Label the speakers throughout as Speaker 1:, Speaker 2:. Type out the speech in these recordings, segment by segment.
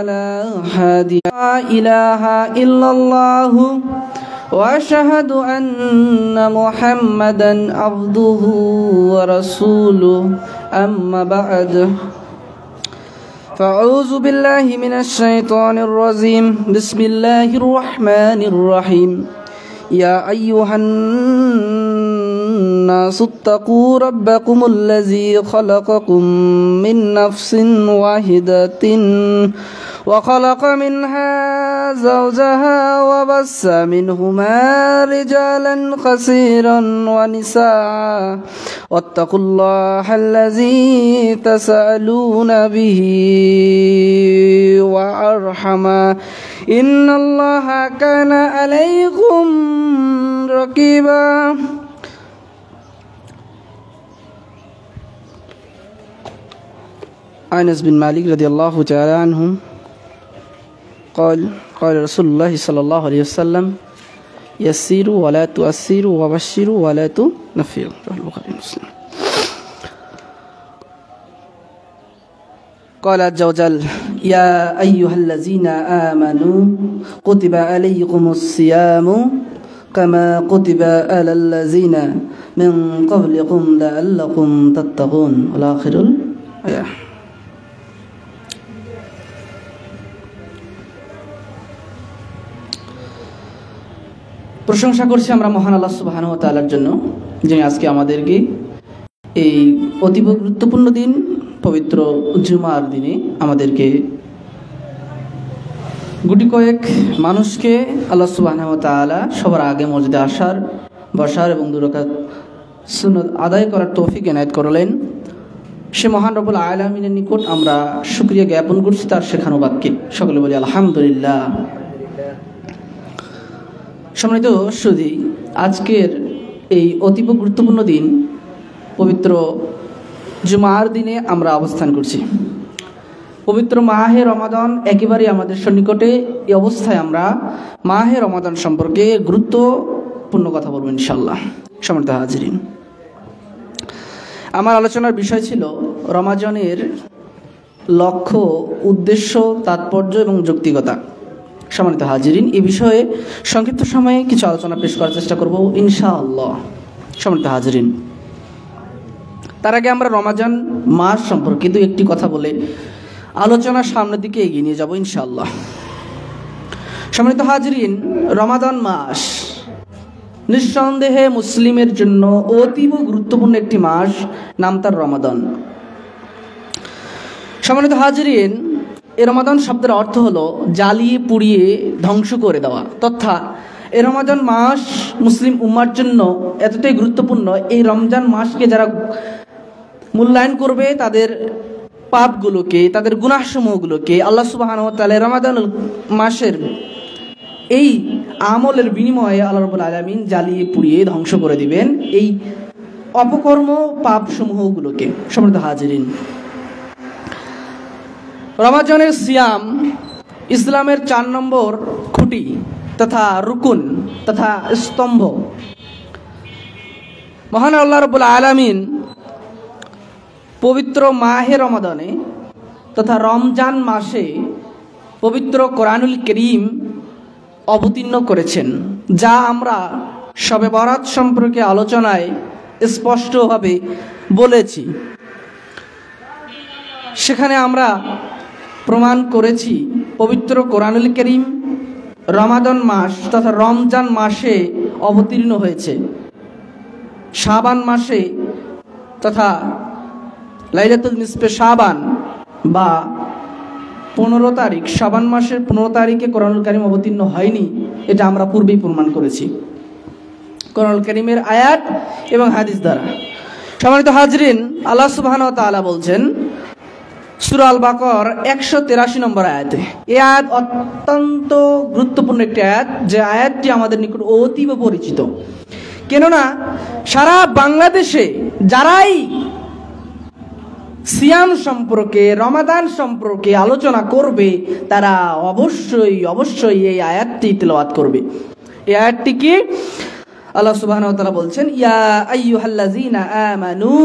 Speaker 1: لا هادي لا إله إلا الله وأشهد أن محمدا عبده ورسوله أما بعد فأعوذ بالله من الشيطان الرجيم بسم الله الرحمن الرحيم يا أيها الناس اتقوا ربكم الذي خلقكم من نفس واحدة وخلق منها زوجها وبث منهما رجالا كثيرا ونساء واتقوا الله الذي تسألون به وأرحما إن الله كان عليكم رقيبا أنس بن مالك رضي الله تعالى عنهم قال رسول الله صلى الله عليه وسلم يسيروا ولا تؤسروا وبشروا ولا تنفروا رواه البخاري ومسلم. قال عز وجل يا أيها الذين آمنوا كتب عليكم الصيام كما كتب على الذين من قبلكم لعلكم تتقون والآخر الآية. প্রশংসা করছি আমরা মহান আল্লাহ সুবহানাহু ওয়া তাআলার জন্য, যিনি আজকে আমাদেরকে এই অতীব গুরুত্বপূর্ণ দিন পবিত্র জুমার দিনে আমাদেরকে গুটি কয়েক মানুষকে আল্লাহ সুবহানাহু ওয়া তাআলা সবার আগে মসজিদে আসার, বসার এবং 2 রাকাত সুন্নাত আদায় করার তৌফিক এনায়েত করলেন। সে মহান রব্বুল আলামিনের নিকট আমরা শুকরিয়া জ্ঞাপন করছি তার শেখানো বাক্যে। সকলে বলি আলহামদুলিল্লাহ। সম্মানিত সুধী, আজকের এই অতীব গুরুত্বপূর্ণ দিন পবিত্র জুমার দিনে আমরা অবস্থান করছি। পবিত্র মাহে রমাদান একেবারেই আমাদের সন্নিকটে। এই অবস্থায় আমরা মাহে রমাদান সম্পর্কে গুরুত্বপূর্ণ কথা বলবো ইনশাআল্লাহ। সম্মানিত হাজিরিন, আমার আলোচনার বিষয় ছিল রমাদানের লক্ষ্য, উদ্দেশ্য, তাৎপর্য এবং যৌক্তিকতা। সম্মানিত হাজিরিন, এই বিষয়ে সংক্ষিপ্ত সময়ে কিছু আলোচনা পেশ করার চেষ্টা করব ইনশাআল্লাহ। সম্মানিত হাজিরিন, তার আগে আমরা রমাজান মাস সম্পর্কে একটি কথা বলে আলোচনার সামনের দিকে এগিয়ে নিয়ে যাব ইনশাআল্লাহ। সম্মানিত হাজিরিন, রমাদান মাস নিঃসন্দেহে মুসলিমের জন্য অতীব গুরুত্বপূর্ণ একটি মাস, নাম তার রমাদান। সম্মানিত হাজিরিন, এই রমাদান শব্দের অর্থ হলো জ্বালিয়ে পুড়িয়ে ধ্বংস করে দেওয়া, তথা এই রমাদান মাস মুসলিম উম্মার জন্য এতটাই গুরুত্বপূর্ণ, এই রমজান মাসকে যারা মূল্যায়ন করবে তাদের পাপগুলোকে, তাদের গুনাহসমূহগুলোকে আল্লাহ সুবহানাহু ওয়া তাআলা রমাদান মাসের এই আমলের বিনিময়ে আল্লাহ রাব্বুল আলামিন জ্বালিয়ে পুড়িয়ে ধ্বংস করে দিবেন এই অপকর্ম পাপসমূহগুলোকে। সম্মানিত হাজিরিন, রমাজানের সিয়াম ইসলামের 4 নম্বর খুঁটি তথা রুকুন তথা স্তম্ভ। মহান আল্লাহ রাব্বুল আলামিন পবিত্র মাহে রমাদানে তথা রমজান মাসে পবিত্র কোরআনুল কারীম অবতীর্ণ করেছেন, যা আমরা শবে বরাত সম্পর্কে আলোচনায় স্পষ্টভাবে বলেছি। সেখানে আমরা প্রমাণ করেছি পবিত্র কোরআনুল কারীম রমাদান মাস তথা রমজান মাসে অবতীর্ণ হয়েছে। শাবান মাসে তথা লাইলাতুল নিসফে শাবান বা 15 তারিখ, শাবান মাসের 15 তারিখে কোরআনুল কারীম অবতীর্ণ হয়নি, এটা আমরা পূর্বেই প্রমাণ করেছি কোরআনুল কারীমের আয়াত এবং হাদিস দ্বারা। সম্মানিত হাজরিন, আল্লাহ সুবহানাহু ওয়া তাআলা বলছেন সূরা আল বাকর 183 নম্বর আয়াতে, এই আয়াত অত্যন্ত গুরুত্বপূর্ণ একটি আয়াত, যে আয়াতটি আমাদের নিকট অতীব পরিচিত। কেননা সারা বাংলাদেশে যারাই সিয়াম সম্পর্কে, রমাদান সম্পর্কে আলোচনা করবে তারা অবশ্যই এই আয়াতটি তেলাওয়াত করবে। এই আয়াতটি কি? আল্লাহ সুবহানাহু ওয়া তাআলা বলছেন, ইয়া আইয়ুহাল্লাযীনা আমানু,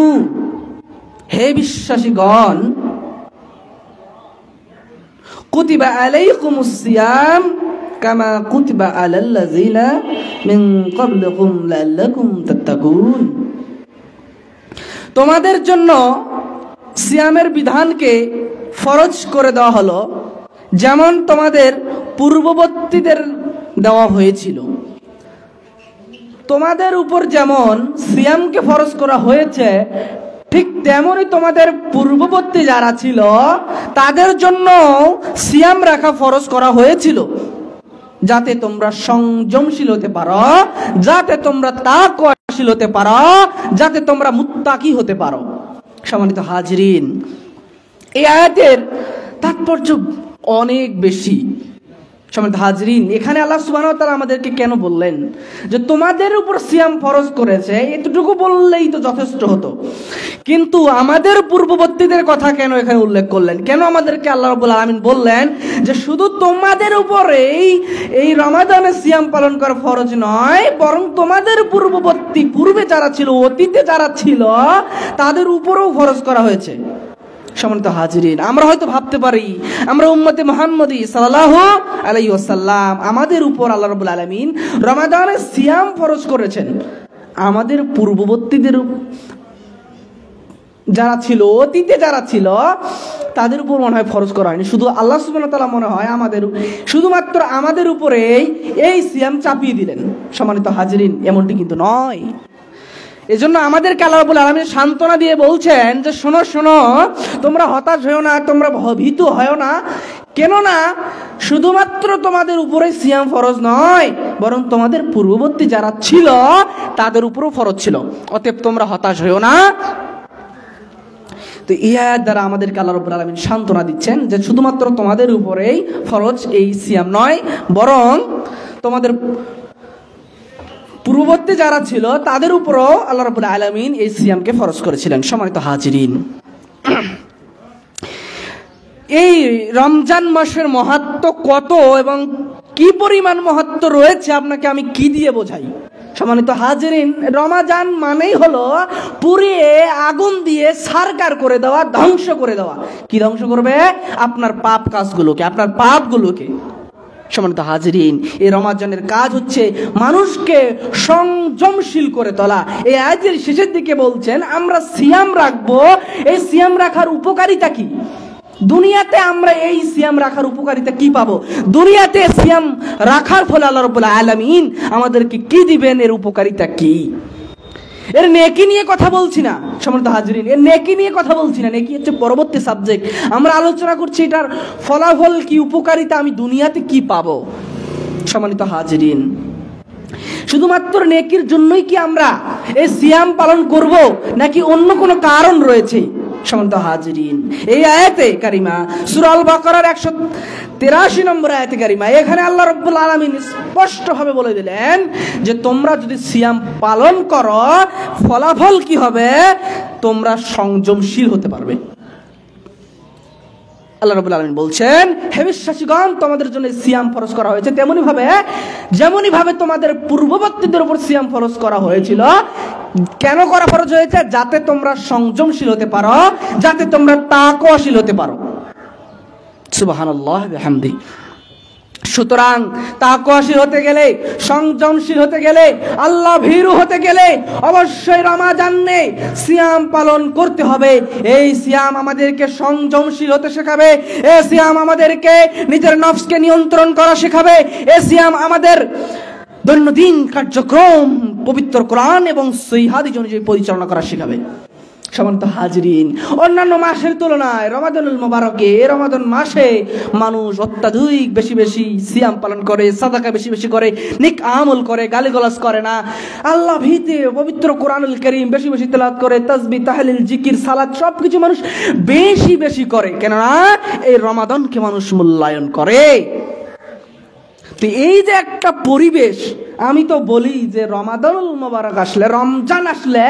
Speaker 1: হে বিশ্বাসীগণ, কুতিবা আলাইকুমুস সিয়াম কামা কুতিবা আলাল্লাযিনা মিন ক্বাবলিকুম লাআল্লাকুম তাত্তাকুন। তোমাদের জন্য সিয়ামের বিধানকে ফরজ করে দেওয়া হলো যেমন তোমাদের পূর্ববর্তীদের দেওয়া হয়েছিল। তোমাদের উপর যেমন সিয়ামকে ফরজ করা হয়েছে ঠিক তেমনই তোমাদের পূর্ববর্তী যারা ছিল তাদের জন্য সিয়াম রাখা ফরজ করা হয়েছিল, যাতে তোমরা সংযমশীল হতে পারো, যাতে তোমরা তাকওয়াশীল হতে পারো, যাতে তোমরা মুত্তাকি হতে পারো। সম্মানিত হাজরিন, এই আয়াতের তাৎপর্য অনেক বেশি। সম্মানিত হাজরিন, এখানে আল্লাহ সুবহানাহু ওয়া তাআলা আমাদেরকে কেন বললেন যে তোমাদের উপর সিয়াম ফরজ করেছে, এতটুকু বললেই তো যথেষ্ট হতো, কিন্তু আমাদের পূর্ববর্তীদের কথা কেন এখানে উল্লেখ করলেন? কেন আমাদেরকে আল্লাহ রাব্বুল আলামিন বললেন যে শুধু তোমাদের উপরেই এই রমাদানে সিয়াম পালন করা ফরজ নয়, বরং তোমাদের পূর্বে যারা ছিল, অতীতে যারা ছিল তাদের উপরেও ফরজ করা হয়েছে। সম্মানিত হাজিরিন, আমরা হয়তো ভাবতে পারি আমরা উম্মতে মুহাম্মদী সাল্লাল্লাহু আলাইহি ওয়াসাল্লাম, আমাদের উপর আল্লাহ রাব্বুল আলামিন রমাদানে সিয়াম ফরজ করেছেন, আমাদের পূর্ববর্তীদের যারা ছিল, অতীতে যারা ছিল তাদের উপর মনে হয় ফরজ করা হয়নি, শুধু আল্লাহ সুবহানাহু ওয়া তাআলা মনে হয় শুধুমাত্র আমাদের উপরেই এই সিয়াম চাপিয়ে দিলেন। সম্মানিত হাজিরিন, এমনটি কিন্তু নয়। এজন্য আমাদেরকে আল্লাহ রাব্বুল আলামিন সান্ত্বনা দিয়ে বলছেন যে শোনো শোনো, তোমরা হতাশ হয়েও না, তোমরা ভীত হয়েও না, কেননা শুধুমাত্র তোমাদের উপরে সিয়াম ফরজ নয়, বরং তোমাদের পূর্ববর্তী যারা ছিল তাদের উপরও ফরজ ছিল, অতএব তোমরা হতাশ হয়েও না। তো এই আয়াত দ্বারা আমাদেরকে আল্লাহ রাব্বুল আলামিন সান্ত্বনা দিচ্ছেন যে শুধুমাত্র তোমাদের উপরেই ফরজ এই সিয়াম নয়, বরং তোমাদের পূর্ববর্তী যারা ছিল তাদের উপরও আল্লাহ রাব্বুল আলামিন এই সিয়ামকে ফরজ করেছিলেন। সম্মানিত হাজিরিন, এই রমজান মাসের মাহাত্ম্য কত এবং কি পরিমাণ মাহাত্ম্য রয়েছে আপনাকে আমি কি দিয়ে বোঝাই? সম্মানিত হাজিরিন, রমজান মানেই হলো পুড়িয়ে আগুন দিয়ে সারকার করে দেওয়া, ধ্বংস করে দেওয়া। কি ধ্বংস করবে? আপনার পাপ কাজগুলোকে, আপনার পাপগুলোকে। সম্মানিত হাজিরিন, এই রমজানের কাজ হচ্ছে মানুষকে সংযমশীল করে তোলা। এই আয়াতের শেষের দিকে বলছেন আমরা সিয়াম রাখবো, এই সিয়াম রাখার উপকারিতা কি? দুনিয়াতে আমরা এই সিয়াম রাখার উপকারিতা কি পাবো? দুনিয়াতে সিয়াম রাখার ফলে আল্লাহ রাব্বুল আলামিন আমাদেরকে কি দিবেন, এর উপকারিতা কি? এর নেকি নিয়ে কথা বলছি না সম্মানিত হাজিরিন, এর নেকি নিয়ে কথা বলছি না, নেকি হচ্ছে পরবর্তী সাবজেক্ট। আমরা আলোচনা করছি এটার ফলাফল কি, উপকারিতা আমি দুনিয়াতে কি পাবো। সম্মানিত হাজিরিন, শুধুমাত্র নেকির জন্যই কি আমরা এই সিয়াম পালন করব, নাকি অন্য কোনো কারণ রয়েছে? সম্মানিত হাজিরিন, এই আয়াতে কারিমা সূরা আল বাকারার 183 নম্বর আয়াতে কারিমা, এখানে আল্লাহ রাব্বুল আলামিন স্পষ্টভাবে বলে দিলেন যে তোমরা যদি সিয়াম পালন করো ফলাফল কি হবে? তোমরা সংযমশীল হতে পারবে। আল্লাহ রাব্বুল আলামিন বলছেন, হে বিশ্বাসীগণ, তোমাদের জন্য সিয়াম ফরজ করা হয়েছে যেমনই ভাবে তোমাদের পূর্ববর্তীদের উপর সিয়াম ফরজ করা হয়েছিল। কেন করা ফরজ হয়েছে? যাতে তোমরা সংযমশীল হতে পারো, যাতে তোমরা তাকওয়াশীল হতে পারো। সুবহানাল্লাহ ওয়া বিহামদিহি। সুতরাং তাকওয়াশীল হতে গেলে, সংযমশীল হতে গেলে, আল্লাহ ভীরু হতে গেলে অবশ্যই রমাদানে সিয়াম পালন করতে হবে। এই সিয়াম আমাদেরকে সংযমশীল হতে শেখাবে, এই সিয়াম আমাদেরকে নিজের নফসকে নিয়ন্ত্রণ করা শেখাবে, এই সিয়াম আমাদের দৈনন্দিন কার্যক্রম পবিত্র কোরআন এবং সহিহ হাদিস অনুযায়ী পরিচালনা করা শেখাবে। সম্মানিত হাজিরিন, অন্যান্য মাসের তুলনায় রমাদানুল মুবারকে, রমাদান মাসে মানুষ অত্যাধিক বেশি সিয়াম পালন করে, সাদাকা বেশি করে, নেক আমল করে, গালিগালাজ করে না, আল্লাহ ভীতি পবিত্র কোরআনুল কারীম বেশি তেলাওয়াত করে, তাসবিহ, তাহলিল, জিকির, সালাত সবকিছু মানুষ বেশি করে, কেননা এই রমাদানকে মানুষ মূল্যায়ন করে। তো এই যে একটা পরিবেশ, আমি তো বলি যে রমাদানুল মুবারক আসলে, রমজান আসলে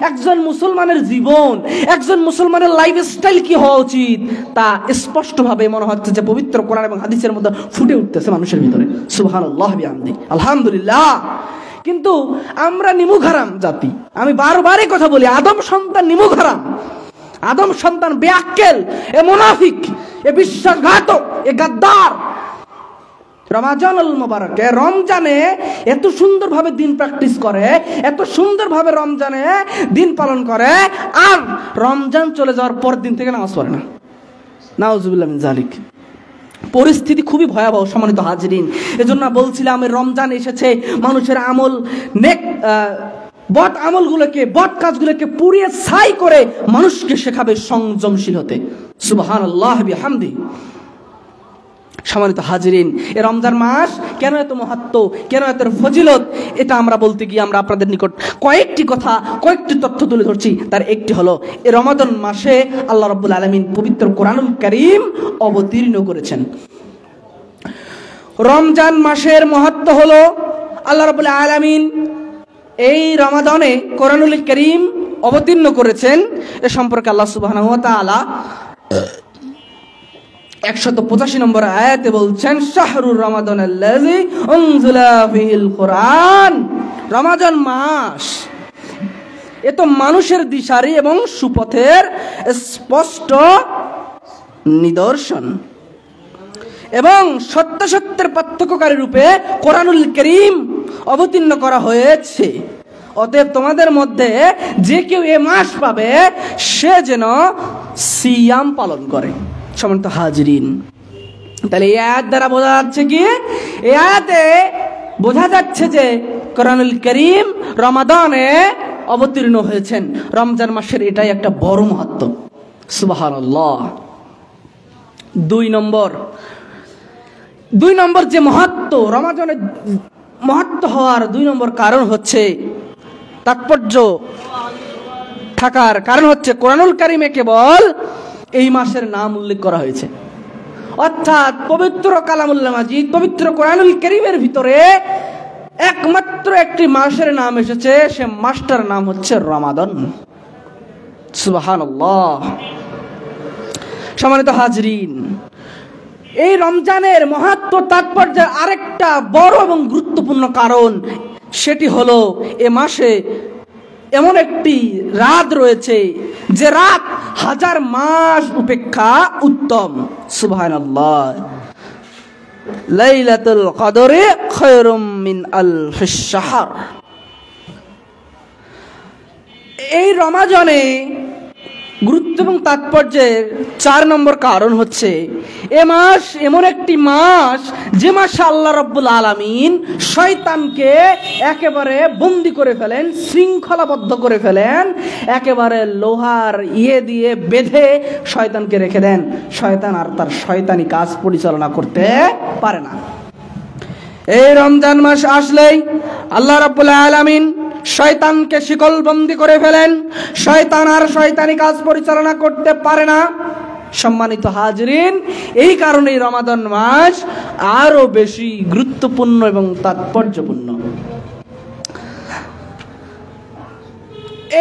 Speaker 1: একজন মুসলমানের জীবন, একজন মুসলমানের লাইফস্টাইল কি হওয়া উচিত তা স্পষ্টভাবে মনে হচ্ছে যে পবিত্র কোরআন এবং হাদিসের মধ্যে ফুটে উঠতেছে মানুষের ভিতরে। সুবহানাল্লাহ ওয়া বিহামদিহি, আলহামদুলিল্লাহ। কিন্তু আমরা নিমুখ হারাম জাতি, আমি বারবারই কথা বলি, আদম সন্তান নিমুখ হারাম, আদম সন্তান বেআক্কেল, এ মুনাফিক, এ বিশ্বাসঘাতক, এ গাদ্দার। রমাজানুল মুবারকে, রমজানে এত সুন্দরভাবে দিন প্র্যাকটিস করে, এত সুন্দরভাবে রমজানে দিন পালন করে, আর রমজান চলে যাওয়ার পর দিন থেকে নামাজ পড়ে না। নাউজুবিল্লাহ মিন জালিক। পরিস্থিতি খুবই ভয়াবহ সম্মানিত হাজিরিন। এজন্য বলছিলাম রমজান এসেছে মানুষের আমল, নেক বদ আমলগুলোকে, বদ কাজগুলোকে পুড়িয়ে ছাই করে মানুষকে শেখাবে সংযমশীল হতে। সুবহানাল্লাহ বিহামদি। সম্মানিত হাজিরিন, এ রমজান মাস কেন এত মাহাত্ম্য, কেন এত ফজিলত, এটা আমরা বলতে গিয়ে আমরা আপনাদের নিকট কয়েকটি কথা, কয়েকটি তথ্য তুলে ধরছি। তার একটি হলো, এ রমাদান মাসে আল্লাহ রাব্বুল আলামিন পবিত্র কোরআনুল কারীম অবতীর্ণ করেছেন। রমজান মাসের মাহাত্ম্য হলো, আল্লাহ রাব্বুল আলামিন এই রমাদানে কোরআনুল কারীম অবতীর্ণ করেছেন। এ সম্পর্কে আল্লাহ সুবহানাহু ওয়া তাআলা 185 নম্বর আয়াতে বলছেন, শাহরুর রমাদানাল্লাযী উনজিলা ফীহিল কুরআন। রমাদান মাস এ তো মানুষের দিশারি এবং সুপথের স্পষ্ট নিদর্শন এবং সত্যের পার্থক্যকারী রূপে কোরআনুল কারীম অবতীর্ণ করা হয়েছে। অতএব তোমাদের মধ্যে যে কেউ এ মাস পাবে সে যেন সিয়াম পালন করে। সম্মানিত হাজিরিন, তাহলে এই আয়াত দ্বারা বোঝা যাচ্ছে কি, এই আয়াতে বোঝা যাচ্ছে যে কোরআনুল কারীম রমাদানে অবতীর্ণ হয়েছেন। রমজান মাসের এটাই একটা বড় মাহাত্ম্য। সুবহানাল্লাহ। দুই নম্বর যে মাহাত্ম্য, রমাদানের মাহাত্ম্য হওয়ার 2 নম্বর কারণ হচ্ছে, তাৎপর্য থাকার কারণ হচ্ছে, কোরআনুল কারীমে কেবল এই মাসের নাম উল্লেখ করা হয়েছে। অর্থাৎ পবিত্র কালামুল্লাহ মাজিদ, পবিত্র কোরআনুল কারীমের ভিতরে একমাত্র একটি মাসের নাম এসেছে, সে মাসটার নাম হচ্ছে রমাদান। সুবহানাল্লাহ। সম্মানিত হাজরিন, এই রমজানের মাহাত্ম্য তাৎপর্যের আরেকটা বড় এবং গুরুত্বপূর্ণ কারণ, সেটি হলো এ মাসে এমন একটি রাত রয়েছে যে রাত 1000 মাস উপেক্ষা উত্তম। সুবহানাল্লাহ। লাইলাতুল কদরে খায়রুম মিন আলফিশ শাহর। এই রমাজানে গুরুত্ব এবং তাৎপর্যের 4 নম্বর কারণ হচ্ছে, এ মাস এমন একটি মাস যে মাসে আল্লাহ রাব্বুল আলামিন শয়তানকে একেবারে বন্দী করে ফেলেন, শৃঙ্খলাবদ্ধ করে ফেলেন, একেবারে লোহার দিয়ে বেঁধে শয়তানকে রেখে দেন। শয়তান আর তার শয়তানি কাজ পরিচালনা করতে পারে না। এই রমজান মাস আসলেই আল্লাহ রাব্বুল আলামিন শয়তানকে শিকলবন্দি করে ফেলেন, শয়তান আর শয়তানি কাজ পরিচালনা করতে পারে না। সম্মানিত হাজিরিন, এই কারণে রমাদান মাস আরো বেশি গুরুত্বপূর্ণ এবং তাৎপর্যপূর্ণ।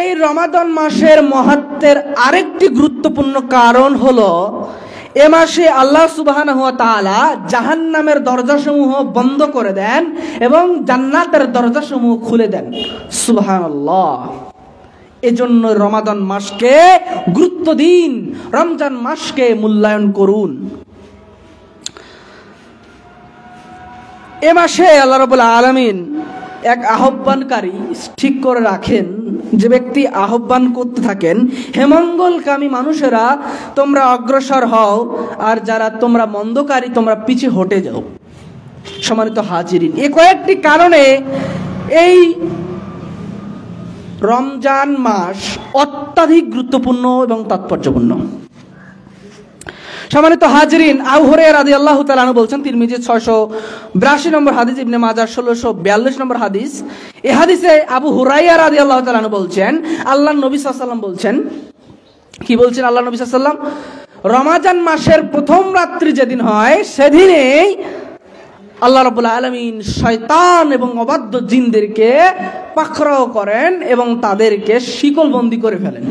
Speaker 1: এই রমাদান মাসের মাহাত্ম্যের আরেকটি গুরুত্বপূর্ণ কারণ হলো, এ মাসে আল্লাহ সুবহানাহু ওয়া তাআলা জাহান্নামের দরজাসমূহ বন্ধ করে দেন এবং জান্নাতের দরজাসমূহ খুলে দেন। সুবহানাল্লাহ। এজন্য রমাদান মাসকে গুরুত্ব দিন, রমজান মাসকে মূল্যায়ন করুন। এ মাসে আল্লাহ রাব্বুল আলামিন এক আহ্বানকারী ঠিক করে রাখেন, যে ব্যক্তি আহ্বান করতে থাকেন, হেমঙ্গলকামী মানুষেরা তোমরা অগ্রসর হও, আর যারা তোমরা মন্দকারী তোমরা পিছে হটে যাও। সম্মানিত হাজিরিন, এই কয়েকটি কারণে এই রমজান মাস অত্যাধিক গুরুত্বপূর্ণ এবং তাৎপর্যপূর্ণ। সম্মানিত হাজিরিন, আবু হুরায়রা রাদিয়াল্লাহু তাআলা আনহু বলছেন, তিরমিজি 682 নম্বর হাদিস, ইবনে মাজাহ 1642 নম্বর হাদিস। এই হাদিসে আবু হুরায়রা রাদিয়াল্লাহু তাআলা আনহু বলছেন, আল্লাহর নবী সাল্লাল্লাহু আলাইহি ওয়াসাল্লাম বলছেন, কি বলছেন আল্লাহর নবী সাল্লাল্লাহু আলাইহি ওয়াসাল্লাম, রমাজান মাসের প্রথম রাত্রি যেদিন হয় সেদিনেই আল্লাহ রাব্বুল আলামিন শয়তান এবং অবাধ্য জিনদেরকে পাকড়াও করেন এবং তাদেরকে শিকলবন্দি করে ফেলেন।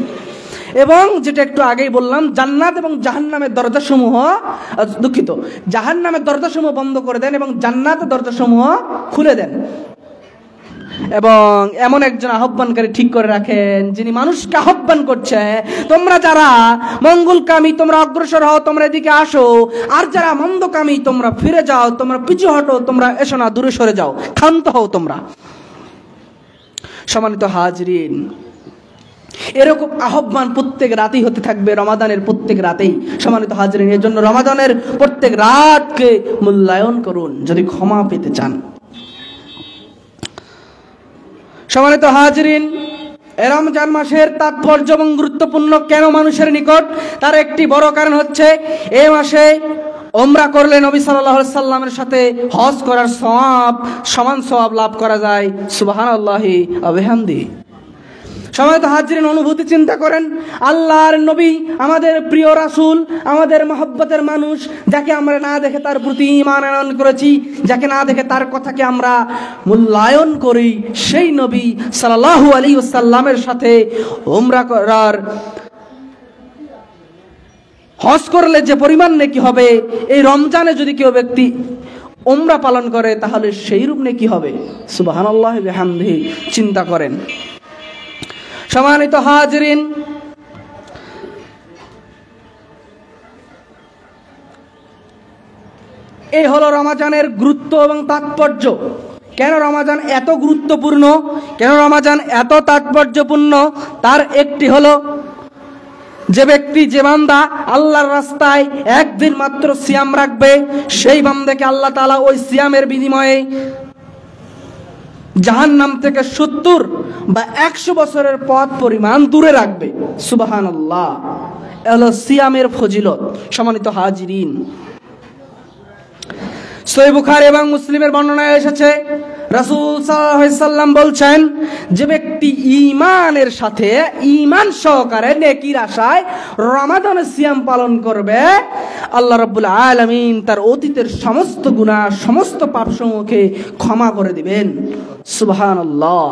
Speaker 1: এবং যেটা একটু আগেই বললাম, জান্নাত এবং জাহান্নামের দরজাসমূহ, জাহান্নামের দরজাসমূহ বন্ধ করে দেন এবং জান্নাতের দরজাসমূহ খুলে দেন। এবং এমন একজন আহ্বানকারী ঠিক করে রাখেন যিনি মানুষকে আহ্বান করছে, তোমরা যারা মঙ্গলকামী তোমরা অগ্রসর হও, তোমরা এদিকে আসো, আর যারা মন্দকামী তোমরা ফিরে যাও, তোমরা পিছু হটো, তোমরা এসো না, দূরে সরে যাও, ক্ষান্ত হও তোমরা। সম্মানিত হাজরিন, এরকম আহ্বান প্রত্যেক রাতেই হতে থাকবে, রমাদানের প্রত্যেক রাতেই। সম্মানিত হাজরিন, এর জন্য রমাদানের প্রত্যেক রাতকে মূল্যায়ন করুন যদি ক্ষমা পেতে চান। সম্মানিত হাজরিন, রমজান মাসের তাৎপর্য এবং গুরুত্বপূর্ণ কেন মানুষের নিকট, তার একটি বড় কারণ হচ্ছে এই মাসে ওমরা করলে নবী সাল্লাল্লাহু আলাইহি সাল্লামের সাথে হজ করার সমান সওয়াব লাভ করা যায়। সুবহানাল্লাহি ওয়া বিহামদিহি। সম্মানিত হাজরিন, অনুভূতি চিন্তা করেন, আল্লাহর নবী, আমাদের প্রিয় রাসূল, আমাদের মহব্বতের মানুষ, যাকে আমরা না দেখে তার প্রতি ঈমান আনয়ন করেছি, যাকে না দেখে তার কথাকে আমরা মূল্যায়ন করি, সেই নবী সাল্লাল্লাহু আলাইহি ওয়াসাল্লামের সাথে উমরা করার হজ করলে যে পরিমাণ নেকি হবে, এই রমজানে যদি কেউ ব্যক্তি উমরা পালন করে তাহলে সেই রূপ নেকি হবে। সুবহানাল্লাহি ওয়া বিহামদিহি। চিন্তা করেন। সম্মানিত হাজরিন, এই হলো রমজানের গুরুত্ব এবং তাৎপর্য। কেন রমজান এত গুরুত্বপূর্ণ, কেন রমজান এত তাৎপর্যপূর্ণ, তার একটি হলো যে ব্যক্তি, যে বান্দা আল্লাহর রাস্তায় একদিন মাত্র সিয়াম রাখবে, সেই বান্দাকে আল্লাহ তাআলা ওই সিয়ামের বিনিময়ে জাহান্নাম থেকে 70 বা 100 বছরের পথ পরিমাণ দূরে রাখবে। সুবহানাল্লাহ, এলো সিয়ামের ফজিলত। সম্মানিত হাজিরিন, সহিহ বুখারী এবং মুসলিমের বর্ণনায় এসেছে, রাসূল সাল্লাল্লাহু আলাইহি সাল্লাম বলছেন, যে ব্যক্তি ঈমানের সাথে ঈমান সহকারে নেকির আশায় রমাদানে সিয়াম পালন করবে, আল্লাহ রাব্বুল আলামিন তার অতীতের সমস্ত গুনাহ, সমস্ত পাপসমূহকে ক্ষমা করে দিবেন। সুবহানাল্লাহ।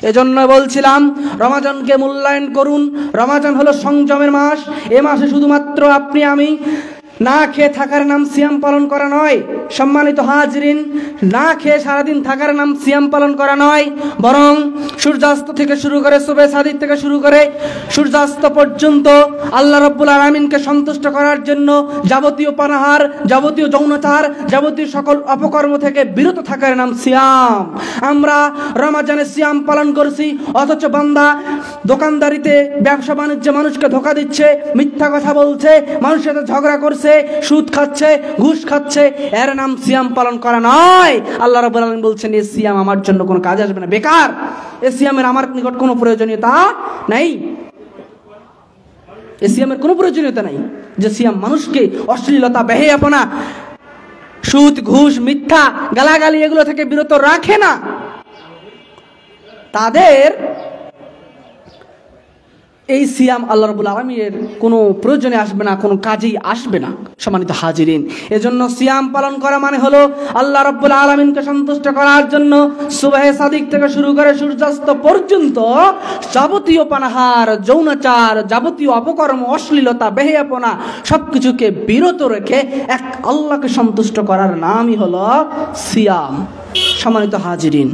Speaker 1: এজন্য বলছিলাম রমাদানকে মূল্যায়ন করুন। রমাদান হলো সংযমের মাস। এ মাসে শুধুমাত্র আপনি আমি না খেয়ে থাকার নাম সিয়াম পালন করা নয়। সম্মানিত হাজরিন, না খেয়ে সারাদিন থাকার নাম সিয়াম পালন করা নয়, বরং সূর্যাস্ত থেকে শুরু করে, সুবহে সাদিক থেকে শুরু করে সূর্যাস্ত পর্যন্ত আল্লাহ রাব্বুল আলামিনকে সন্তুষ্ট করার জন্য যাবতীয় পানাহার, যাবতীয় যৌনাচার, যাবতীয় সকল অপকর্ম থেকে বিরত থাকার নাম সিয়াম। আমরা রমজানে সিয়াম পালন করছি, অথচ বান্দা দোকানদারিতে, ব্যবসা বাণিজ্যে মানুষকে ধোঁকা দিচ্ছে, মিথ্যা কথা বলছে, মানুষের সাথে ঝগড়া করছে, সুদ খাচ্ছে, ঘুষ খাচ্ছে, এর নাম সিয়াম পালন করা নয়। আল্লাহ রাব্বুল আলামিন বলছেন, এই সিয়াম আমার জন্য কোনো কাজে আসবে না, বেকার। এই সিয়ামের আমার নিকট কোনো প্রয়োজনীয়তা নাই। এই সিয়ামের কোনো প্রয়োজনীয়তা নাই। যে সিয়াম মানুষকে অশ্লীলতা, বেহায়াপনা, সুদ, ঘুষ, মিথ্যা, গালাগালি এগুলো থেকে বিরত রাখে না, তাদের এই সিয়াম আল্লাহ রাব্বুল আলামিনের কোনো প্রয়োজনে আসবে না, কোনো কাজেই আসবে না। সম্মানিত হাজিরিন, এজন্য সিয়াম পালন করা মানে হলো আল্লাহ রাব্বুল আলামিনকে সন্তুষ্ট করার জন্য সুবহে সাদিক থেকে শুরু করে সূর্যাস্ত পর্যন্ত যাবতীয় পানাহার, যৌনাচার, যাবতীয় অপকর্ম, অশ্লীলতা, বেহায়াপনা সবকিছুকে বিরত রেখে এক আল্লাহকে সন্তুষ্ট করার নামই হলো সিয়াম। সম্মানিত হাজিরিন,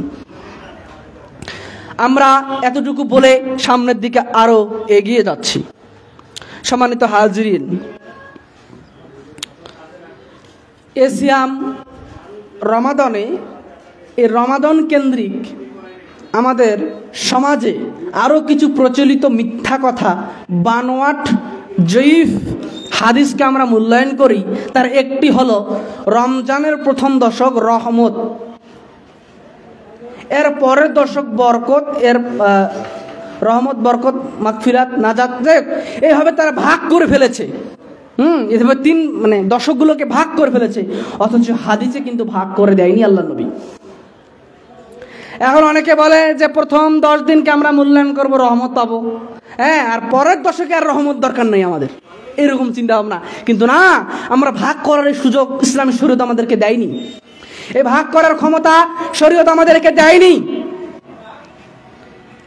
Speaker 1: আমরা এতটুকু বলে সামনের দিকে আরো এগিয়ে যাচ্ছি। সম্মানিত হাজিরিন, এ সিয়াম রমাদানে, এই রমাদান কেন্দ্রিক আমাদের সমাজে আরো কিছু প্রচলিত মিথ্যা কথা, বানোয়াট, জয়ীফ হাদিসকে আমরা মূল্যায়ন করি। তার একটি হলো রমজানের প্রথম দশক রহমত, এর পরের দশক বরকত, এর রহমত, বরকত, মাগফিরাত, নাজাত, এইভাবে তারা ভাগ করে ফেলেছে। এভাবে দশকগুলোকে ভাগ করে ফেলেছে, অথচ হাদিসে কিন্তু ভাগ করে দেয়নি আল্লাহ নবী। এখন অনেকে বলে যে প্রথম 10 দিনকে আমরা মূল্যায়ন করব, রহমত পাবো, হ্যাঁ, আর পরের দশকে আর রহমত দরকার নেই আমাদের, এরকম চিন্তা ভাবনা। কিন্তু না, আমরা ভাগ করার সুযোগ ইসলামী শরীয়ত আমাদেরকে দেয়নি, এই ভাগ করার ক্ষমতা শরীয়ত আমাদেরকে দেয়নি।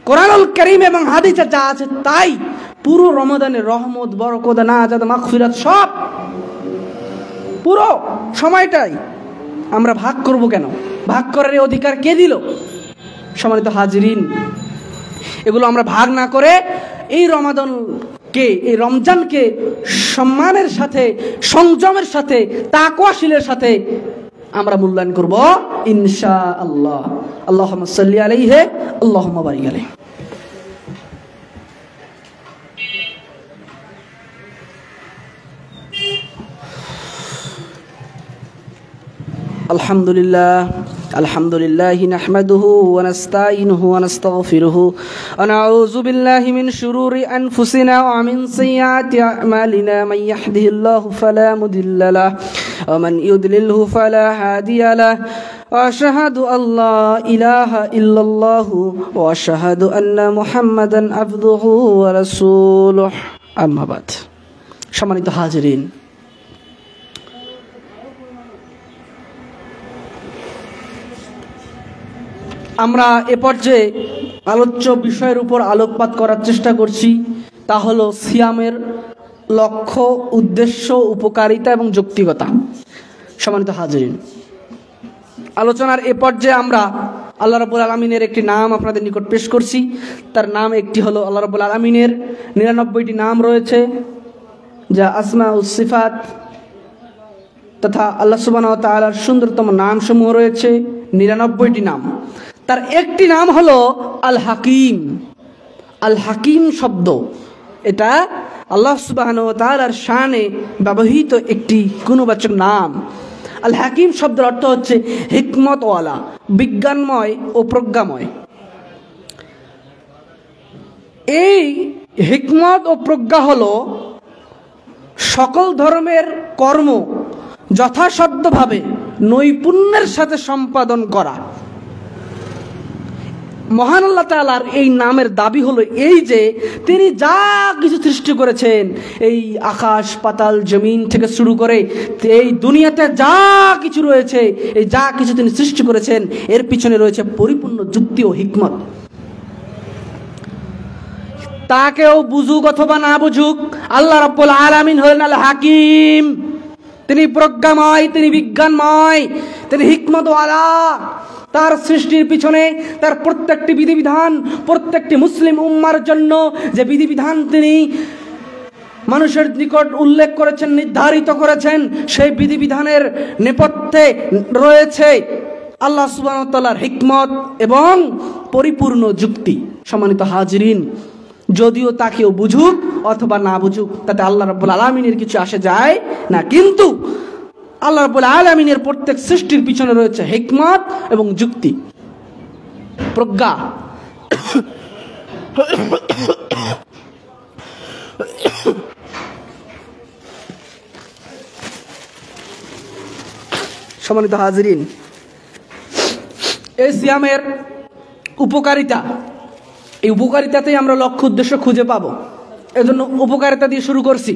Speaker 1: কোরআনুল কারীম এবং হাদিসে যা আছে তাই পুরো রমাদানের রহমত, বরকত, নাজাত, মাগফিরাত সব পুরো সময়টাই আমরা ভাগ করব কেন? ভাগ করার অধিকার কে দিল? সম্মানিত হাজিরিন, এগুলো আমরা ভাগ না করে এই রমজানকে সম্মানের সাথে, সংযমের সাথে, তাকওয়াশীলের সাথে আমরা মূল্যায়ন করব ইনশাআল্লাহ। আল্লাহুম্মা সাল্লি আলাইহি আল্লাহুম্মা বারিক আলাইহি। আলহামদুলিল্লাহ নাহমাদুহু ওয়া নাস্তাঈনুহু ওয়া নাস্তাগফিরুহু ওয়া নাউযু বিল্লাহি মিন শুরুরি আনফুসিনা ওয়া মিন সাইয়্যাতি আ'মালিনা মান ইয়াহদিহিল্লাহু ফালা মুদিল্লা লাহু ওয়া মান ইউদ্লিলহু ফালা হাদিয়া লাহু ওয়া আশহাদু আল্লা ইলাহা ইল্লাল্লাহু ওয়া আশহাদু আন্না মুহাম্মাদান আবদুহু ওয়া রাসূলুহু। আম্মা বাদ। সম্মানিত হাজিরিন, আমরা এ পর্যায়ে আলোচ্য বিষয়ের উপর আলোকপাত করার চেষ্টা করছি, তা হলো সিয়ামের লক্ষ্য, উদ্দেশ্য, উপকারিতা এবং যৌক্তিকতা। সম্মানিত হাজিরিন, আলোচনার এ পর্যায়ে আমরা আল্লাহ রাব্বুল আলামিনের একটি নাম আপনাদের নিকট পেশ করছি। তার নাম একটি হলো, আল্লাহ রাব্বুল আলামিনের 99টি নাম রয়েছে, যা আসমাউস সিফাত তথা আল্লাহ সুবহানাহু ওয়া তাআলার সুন্দরতম নামসমূহ রয়েছে 99টি নাম। তার একটি নাম হলো আল হাকিম। আল হাকিম শব্দ, এটা আল্লাহ সুবহানাহু ওয়া তাআলার শানে ব্যবহৃত একটি গুণবাচক নাম। আল হাকিম শব্দের অর্থ হচ্ছে হিকমতওয়ালা, বিজ্ঞানময় ও প্রজ্ঞাময়। এই হিকমত ও প্রজ্ঞা হলো সকল ধর্মের কর্ম যথাসাধ্যভাবে নৈপুণ্যের সাথে সম্পাদন করা। মহান আল্লাহ তাআলার এই নামের দাবি হলো এই যে তিনি যা কিছু সৃষ্টি করেছেন, এই আকাশ পাতাল জমিন থেকে শুরু করে এই দুনিয়াতে যা কিছু রয়েছে, এই যা কিছু তিনি সৃষ্টি করেছেন, এর পিছনে রয়েছে পরিপূর্ণ যুক্তি ও হিকমত। তা কেউ বুঝুক অথবা না বুঝুক, আল্লাহ রাব্বুল আলামিন হলেন আল হাকিম। তিনি প্রজ্ঞাময়, তিনি বিজ্ঞানময়, তিনি হিকমতওয়ালা। তার সৃষ্টির পিছনে তার প্রত্যেকটি বিধিবিধান, প্রত্যেকটি মুসলিম উম্মার জন্য যে বিধিবিধান তিনি মানুষের নিকট উল্লেখ করেছেন, নির্ধারিত করেছেন, সেই বিধিবিধানের নেপথ্যে রয়েছে আল্লাহ সুবহানাহু ওয়া তাআলার হিকমত এবং পরিপূর্ণ যুক্তি। সম্মানিত হাজিরিন, যদিও তা কেউ বুঝুক অথবা না বুঝুক, তাতে আল্লাহ রাব্বুল আলামিনের কিছু আসে যায় না, কিন্তু আল্লাহ রাব্বুল আলামিনের প্রত্যেক সৃষ্টির পিছনে রয়েছে হিকমত এবং যুক্তি, প্রজ্ঞা। সম্মানিত হাজিরিন, এই সিয়ামের উপকারিতা, এই উপকারিতাতেই আমরা লক্ষ্য উদ্দেশ্য খুঁজে পাবো। এজন্য উপকারিতা দিয়ে শুরু করছি।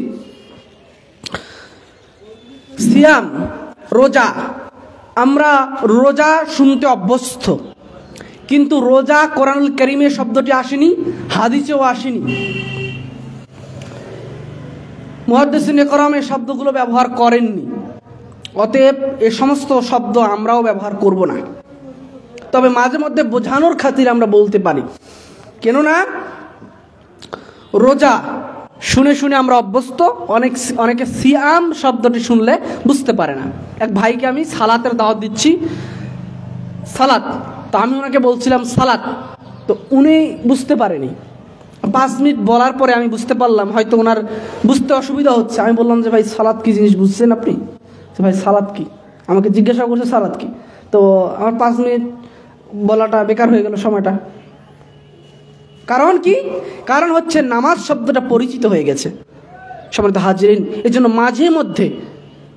Speaker 1: সিয়াম, রোজা, আমরা রোজা শুনতে অভ্যস্ত, কিন্তু রোজা কোরআনুল কারীমে শব্দটি আসেনি, হাদিসেও আসেনি। মুহাদ্দিসিনে কেরাম এই শব্দগুলো ব্যবহার করেননি, অতএব এ সমস্ত শব্দ আমরাও ব্যবহার করব না। তবে মাঝে মধ্যে বোঝানোর খাতিরে আমরা বলতে পারি, কেননা রোজা শুনে শুনে আমরা অভ্যস্ত। অনেকে সিয়াম শব্দটি শুনলে বুঝতে পারে না। এক ভাইকে আমি সালাতের দাওয়াত দিচ্ছি, সালাত, তো আমি ওনাকে বলছিলাম সালাত, তো উনি বুঝতে পারেনি। 5 মিনিট বলার পরে আমি বুঝতে পারলাম হয়তো ওনার বুঝতে অসুবিধা হচ্ছে। আমি বললাম যে ভাই সালাত কি জিনিস বুঝছেন আপনি? ভাই সালাত কি, আমাকে জিজ্ঞাসা করছে সালাত কি। তো আমার 5 মিনিট বলাটা বেকার হয়ে গেল, সময়টা। কারণ কি? কারণ হচ্ছে নামাজ শব্দটা পরিচিত হয়ে গেছে। সম্মানিত হাজিরিন, এই জন্য মাঝে মধ্যে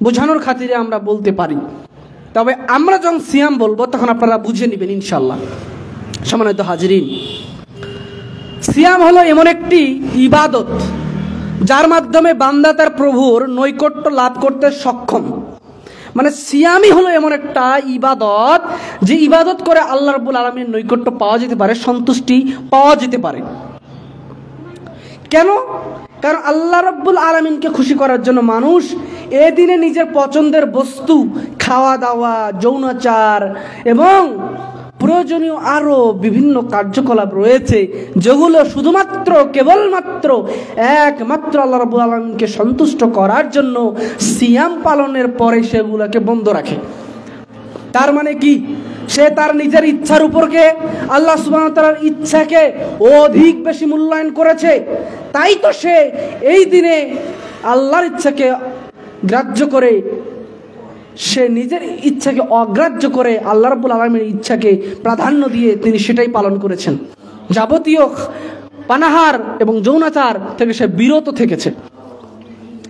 Speaker 1: বোঝানোর খাতিরে আমরা বলতে পারি। তবে আমরা যখন সিয়াম বলবো তখন আপনারা বুঝে নেবেন ইনশাল্লাহ। সম্মানিত হাজিরিন, সিয়াম হলো এমন একটি ইবাদত যার মাধ্যমে বান্দা তার প্রভুর নৈকট্য লাভ করতে সক্ষম। মানে সিয়ামই হলো এমন একটা ইবাদত যে ইবাদত করে আল্লাহ রাব্বুল আলামিনের নৈকট্য পাওয়া যেতে পারে, সন্তুষ্টি পাওয়া যেতে পারে। কেন? কারণ আল্লাহ রাব্বুল আলামিনকে খুশি করার জন্য মানুষ এদিনে নিজের পছন্দের বস্তু, খাওয়া দাওয়া, যৌনাচার এবং প্রয়োজনীয় আরও বিভিন্ন কার্যকলাপ রয়েছে, যেগুলো শুধুমাত্র কেবলমাত্র একমাত্র আল্লাহ রাব্বুল আলামিনকে সন্তুষ্ট করার জন্য সিয়াম পালনের পরে সেগুলোকে বন্ধ রাখে। তার মানে কি? সে তার নিজের ইচ্ছার উপরকে আল্লাহ সুবহানাহু ওয়া তাআলার ইচ্ছাকে অধিক বেশি মূল্যায়ন করেছে। তাই তো সে এই দিনে আল্লাহর ইচ্ছাকে গ্রাহ্য করে, সে নিজের ইচ্ছাকে অগ্রাহ্য করে আল্লাহ রাব্বুল আলামিনের ইচ্ছাকে প্রাধান্য দিয়ে তিনি সেটাই পালন করেছেন। যাবতীয় পানাহার এবং যৌনাচার থেকে সে বিরত থেকেছে।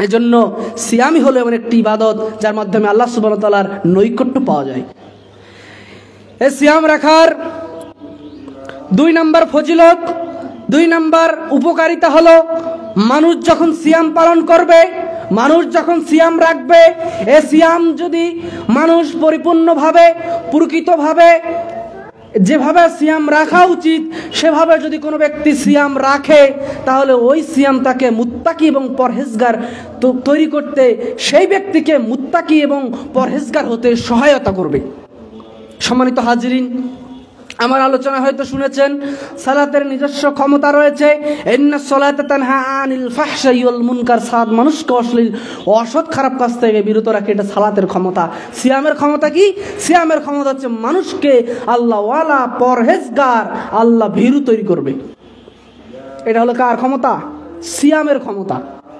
Speaker 1: এজন্য সিয়ামই হলো এমন একটি ইবাদত যার মাধ্যমে আল্লাহ সুবহানাহু ওয়া তাআলার নৈকট্য পাওয়া যায়। এই সিয়াম রাখার 2 নম্বর ফজিলত, 2 নম্বর উপকারিতা হলো, মানুষ যখন সিয়াম পালন করবে, মানুষ যখন সিয়াম রাখবে, এ সিয়াম যদি মানুষ পরিপূর্ণভাবে প্রকৃতভাবে যেভাবে সিয়াম রাখা উচিত সেভাবে যদি কোনো ব্যক্তি সিয়াম রাখে, তাহলে ওই সিয়াম তাকে মুত্তাকি এবং পরহেজগার তৈরি করতে, সেই ব্যক্তিকে মুত্তাকি এবং পরহেজগার হতে সহায়তা করবে। সম্মানিত হাজিরিন, আমার আলোচনা হয়তো শুনেছেন সালাতের নিজস্ব ক্ষমতা রয়েছে। ইন্নাস সালাতা তানহা আনিল ফাহশাই ওয়াল মুনকার, সালাত মানুষকে অশ্লীল অসৎ খারাপ কাজ থেকে বিরত রাখে, এটা সালাতের ক্ষমতা। সিয়ামের ক্ষমতা কি? সিয়ামের ক্ষমতা হচ্ছে মানুষকে আল্লাহ ওয়ালা, পরহেজগার, আল্লাহ ভীরু তৈরি করবে। এটা হলো কার ক্ষমতা? সিয়ামের ক্ষমতা।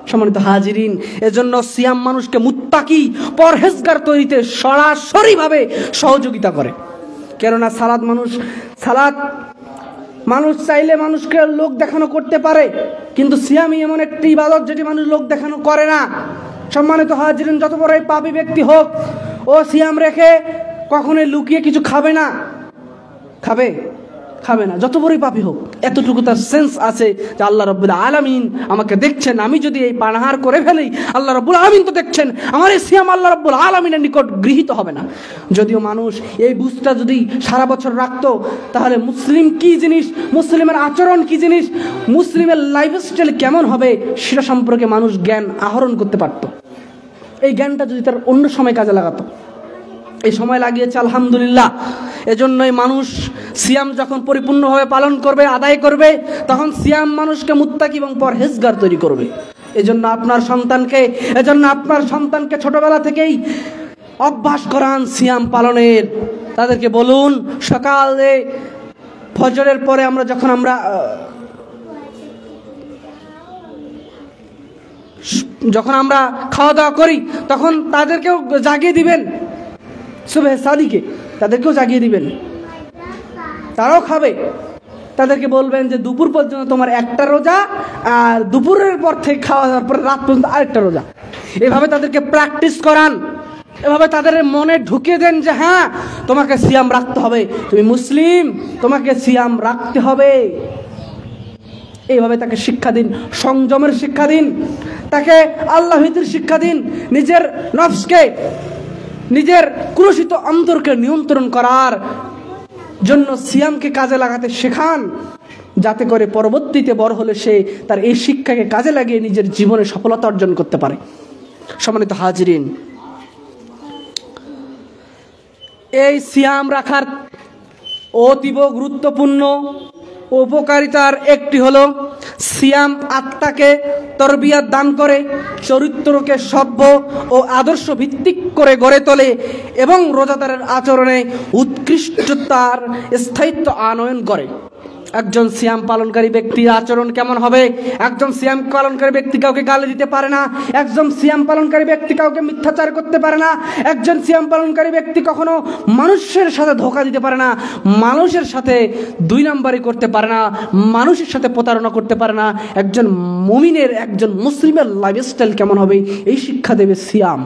Speaker 1: সম্মানিত হাজিরিন, এজন্য সিয়াম মানুষকে মুত্তাকি পরহেজগার তৈরিতে সরাসরিভাবে সহযোগিতা করে। কেননা সালাত মানুষ চাইলে মানুষকে লোক দেখানো করতে পারে, কিন্তু সিয়ামই এমন একটি ইবাদত যেটি মানুষ লোক দেখানো করে না। সম্মানিত হাজিরিন, যত বড় পাপী ব্যক্তি হোক, ও সিয়াম রেখে কখনোই লুকিয়ে কিছু খাবে না, খাবে না, যত বড়ই পাপী হোক। এতটুকু তার সেন্স আছে যে আল্লাহ রাব্বুল আলামিন আমাকে দেখছেন, আমি যদি এই পানাহার করে ফেলি আল্লাহ রাব্বুল আলামিন তো দেখছেন, আমার এই সিয়াম আল্লাহ রাব্বুল আলামিনের নিকট গৃহীত হবে না। যদিও মানুষ এই বুঝটা যদি সারা বছর রাখতো, তাহলে মুসলিম কি জিনিস, মুসলিমের আচরণ কি জিনিস, মুসলিমের লাইফস্টাইল কেমন হবে, সেটা সম্পর্কে মানুষ জ্ঞান আহরণ করতে পারত। এই জ্ঞানটা যদি তার অন্য সময় কাজে লাগাতো, এই সময় লাগিয়েছে আলহামদুলিল্লাহ। এজন্যই মানুষ সিয়াম যখন পরিপূর্ণভাবে পালন করবে, আদায় করবে, তখন সিয়াম মানুষকে মুত্তাকি এবং পরহেজগার তৈরি করবে। এজন্য আপনার সন্তানকে ছোটবেলা থেকেই অভ্যাস করান সিয়াম পালনের। তাদেরকে বলুন, সকালে ফজরের পরে যখন আমরা খাওয়া দাওয়া করি, তখন তাদেরকেও জাগিয়ে দিবেন, সুবহে সাদিকে তাদেরকেও জাগিয়ে দিবেন, তারাও খাবে। তাদেরকে বলবেন যে দুপুর পর্যন্ত তোমার একটা রোজা, আর দুপুরের পর থেকে খাওয়া দাওয়ার পর রাত পর্যন্ত আরেকটা রোজা। এভাবে তাদেরকে প্র্যাকটিস করান, এভাবে তাদের মনে ঢুকিয়ে দেন যে হ্যাঁ, তোমাকে সিয়াম রাখতে হবে, তুমি মুসলিম, তোমাকে সিয়াম রাখতে হবে। এইভাবে তাকে শিক্ষা দিন, সংযমের শিক্ষা দিন, তাকে আল্লাহ ভীতির শিক্ষা দিন, নিজের নফসকে, নিজের কুলসিত অন্তরকে নিয়ন্ত্রণ করার জন্য সিয়ামকে কাজে লাগাতে শেখান, যাতে করে পরবর্তীতে বড় হলে সে তার এই শিক্ষাকে কাজে লাগিয়ে নিজের জীবনে সফলতা অর্জন করতে পারে। সম্মানিত হাজিরিন, এই সিয়াম রাখার অতীব গুরুত্বপূর্ণ উপকারিতার একটি হলো সিয়াম আত্মাকে তরবিয়াত দান করে, চরিত্রকে সভ্য ও আদর্শ ভিত্তিক করে গড়ে তোলে এবং রোজাদারের আচরণে উৎকৃষ্টতার স্থায়িত্ব আনয়ন করে। একজন সিয়াম পালনকারী ব্যক্তির আচরণ কেমন হবে? একজন সিয়াম পালনকারী ব্যক্তি কাউকে গালি দিতে পারে না, একজন সিয়াম পালনকারী ব্যক্তি কাউকে মিথ্যাচার করতে পারে না, একজন সিয়াম পালনকারী ব্যক্তি কখনো মানুষের সাথে ধোঁকা দিতে পারে না, মানুষের সাথে 2 নম্বরই করতে পারে না, মানুষের সাথে প্রতারণা করতে পারে না। একজন মুমিনের, একজন মুসলিমের লাইফস্টাইল কেমন হবে, এই শিক্ষা দেবে সিয়াম,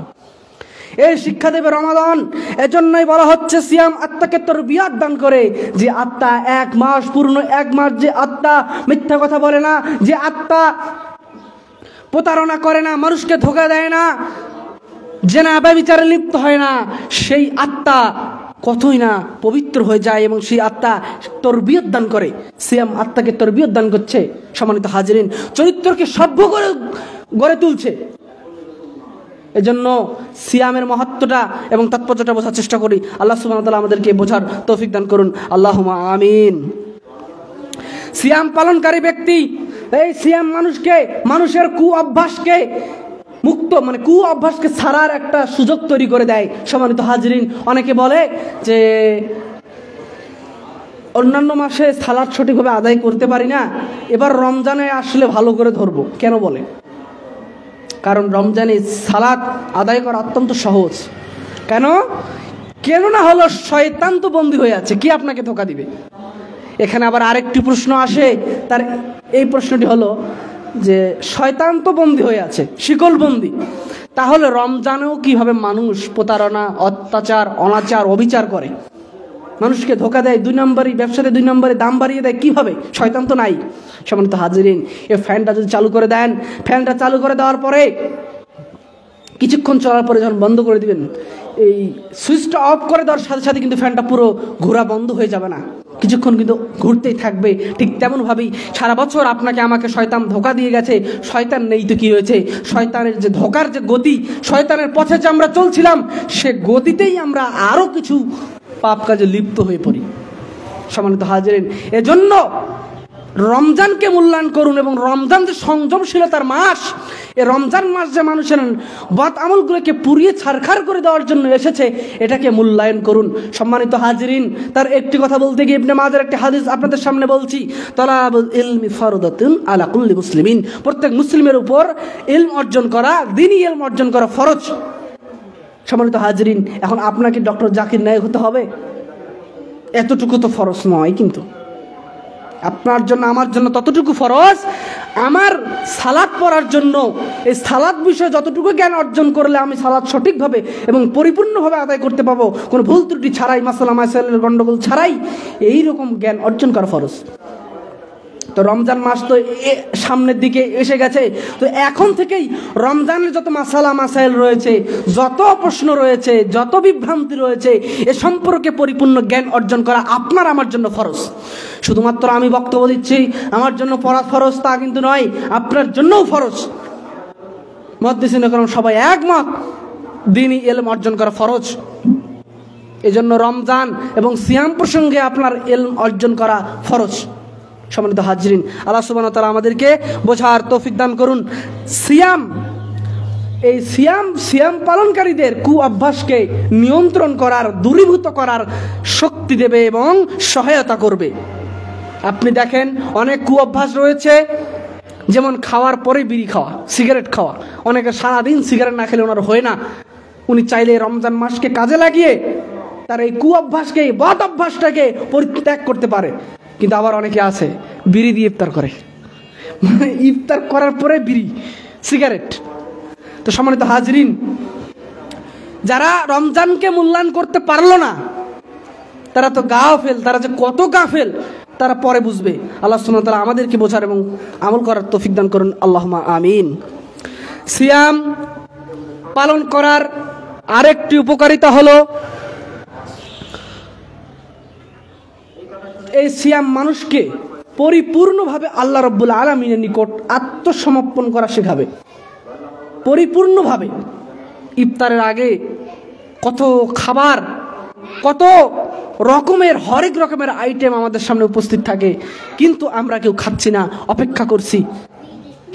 Speaker 1: এই শিক্ষা দেবে রমাদান। এজন্যই বলা হচ্ছে সিয়াম আত্মাকে তরবিয়াত দান করে। যে আত্মা 1 মাস, পূর্ণ 1 মাস যে আত্মা মিথ্যা কথা বলে না, যে আত্মা প্রতারণা করে না, মানুষকে ধোঁকা দেয় না, জেনা ব্যভিচারে লিপ্ত হয় না, সেই আত্মা কতই না পবিত্র হয়ে যায় এবং সেই আত্মা তরবিয়ত দান করে। সিয়াম আত্মাকে তরবিয়ত দান করছে। সম্মানিত হাজিরিন, চরিত্রকে সভ্য করে গড়ে তুলছে। এজন্য সিয়ামের মহত্বটা এবং তাৎপর্যটা বোঝার চেষ্টা করি। আল্লাহ সুবহানাহু ওয়া তাআলা আমাদেরকে বোঝার তৌফিক দান করুন, আল্লাহুম্মা আমিন। সিয়াম পালনকারী ব্যক্তি, এই সিয়াম মানুষের অভ্যাসকে ছাড়ার একটা সুযোগ তৈরি করে দেয়। সম্মানিত হাজিরিন, অনেকে বলে যে অন্যান্য মাসে সালাত সঠিকভাবে আদায় করতে পারি না, এবার রমজানে আসলে ভালো করে ধরবো। কেন বলে? কারণ রমজানে সালাত আদায় করা অত্যন্ত সহজ। কেন না হলো শয়তান তো বন্দী হয়ে আছে, কি আপনাকে ধোঁকা দিবে? এখানে আবার আরেকটি প্রশ্ন আসে, তার এই প্রশ্নটি হলো যে শয়তান তো বন্দী হয়ে আছে, শিকল বন্দী, তাহলে রমজানেও কিভাবে মানুষ প্রতারণা, অত্যাচার, অনাচার, অবিচার করে, মানুষকে ধোকা দেয়, 2 নম্বরই ব্যবসাতে 2 নম্বরে দাম বাড়িয়ে দেয়? কিভাবে? শয়তান তো নাই। সম্মানিত হাজিরিন, এই ফ্যানটা যদি চালু করে দেন, ফ্যানটা চালু করে দেওয়ার পরে কিছুক্ষণ চলার পরে যখন বন্ধ করে দিবেন, এই সুইচটা অফ করে দেওয়ার সাথে সাথে কিন্তু ফ্যানটা পুরো ঘোরা বন্ধ হয়ে যাবে না, কিছুক্ষণ কিন্তু ঘুরতেই থাকবে। ঠিক তেমনভাবেই সারা বছর আপনাকে আমাকে শয়তান ধোকা দিয়ে গেছে, শয়তান নেই তো কি হয়েছে? শয়তানের যে ধোকার যে গতি, শয়তানের পথে যে আমরা চলছিলাম, সে গতিতেই আমরা আরও কিছু পাপ কাজে লিপ্ত হয়ে পড়ি। সম্মানিত হাজিরিন, এজন্য রমজানকে মূল্যায়ন করুন, এবং রমজান যে সংযমশীলতার মাস, এই রমজান মাস যে মানুষের বদ আমলগুলোকে পুড়িয়ে ছারখার করে দেওয়ার জন্য এসেছে, এটাকে মূল্যায়ন করুন। সম্মানিত হাজিরিন, তার একটি কথা বলতে গিয়ে ইবনে মাজার একটি হাদিস আপনাদের সামনে বলছি, তালাবুল ইলমি ফরদাতুন আলা কুল্লি মুসলিমিন, প্রত্যেক মুসলিমের উপর ইলম অর্জন করা, দ্বীনি ইলম অর্জন করা ফরজ। সম্মানিত হাজিরিন, এখন আপনাকে ডক্টর জাকির নায়েক হতে হবে? এতটুকু তো ফরজ নয়, কিন্তু আপনার জন্য আমার জন্য ততটুকু ফরজ। আমার সালাত পড়ার জন্য এই সালাত বিষয়ে যতটুকু জ্ঞান অর্জন করলে আমি সালাত সঠিকভাবে এবং পরিপূর্ণভাবে আদায় করতে পাবো, কোনো ভুল ত্রুটি ছাড়াই, মাসালা মাসাইলের গণ্ডগোল ছাড়াই, এইরকম জ্ঞান অর্জন করা ফরজ। তো রমজান মাস তো সামনের দিকে এসে গেছে, তো এখন থেকেই রমজানের যত মাসালা মাসাইল রয়েছে, যত প্রশ্ন রয়েছে, যত বিভ্রান্তি রয়েছে, এ সম্পর্কে পরিপূর্ণ জ্ঞান অর্জন করা আপনার আমার জন্য ফরজ। শুধুমাত্র আমি বক্তব্য দিচ্ছি, আমার জন্য পড়া ফরজ তা কিন্তু নয়, আপনার জন্যও ফরজ। মুহাদ্দিসিন کرام সবাই একমত, দ্বীনি ইলম অর্জন করা ফরজ। এজন্য রমজান এবং সিয়াম প্রসঙ্গে আপনার ইলম অর্জন করা ফরজ। সম্মানিত হাজিরিন, আল্লাহ সুবহানাহু ওয়া তাআলা আমাদেরকে বোঝার তৌফিক দান করুন। সিয়াম পালনকারীদের অভ্যাসকে নিয়ন্ত্রণ করার, দূরীভূত করার শক্তি দেবে এবং সহায়তা করবে। আপনি দেখেন অনেক অভ্যাস রয়েছে, যেমন খাওয়ার পরে বিড়ি খাওয়া, সিগারেট খাওয়া। অনেকে সারাদিন সিগারেট না খেলে ওনার হয় না, উনি চাইলে রমজান মাসকে কাজে লাগিয়ে তার এই অভ্যাসকে, বদ অভ্যাসটাকে পরিত্যাগ করতে পারে। কিন্তু আবার অনেকে আছে বিড়ি দিয়ে ইফতার করে, মানে ইফতার করার পরে বিড়ি, সিগারেট। তো সম্মানিত হাজিরিন, যারা রমজানকে মূল্যায়ন করতে পারলো না, তারা তো গাফেল, তারা যে কত গাফেল তারা পরে বুঝবে। আল্লাহ সুবহানাহু ওয়া তাআলা আমাদেরকে বোঝার এবং আমল করার তৌফিক দান করুন, আল্লাহুম্মা আমিন। সিয়াম পালন করার আরেকটি উপকারিতা হলো, এই সিয়াম মানুষকে পরিপূর্ণভাবে আল্লাহ রাব্বুল আলামিনের নিকট আত্মসমর্পণ করা শেখাবে। পরিপূর্ণভাবে। ইফতারের আগে কত খাবার, কত রকমের, হরেক রকমের আইটেম আমাদের সামনে উপস্থিত থাকে, কিন্তু আমরা কেউ খাচ্ছি না, অপেক্ষা করছি।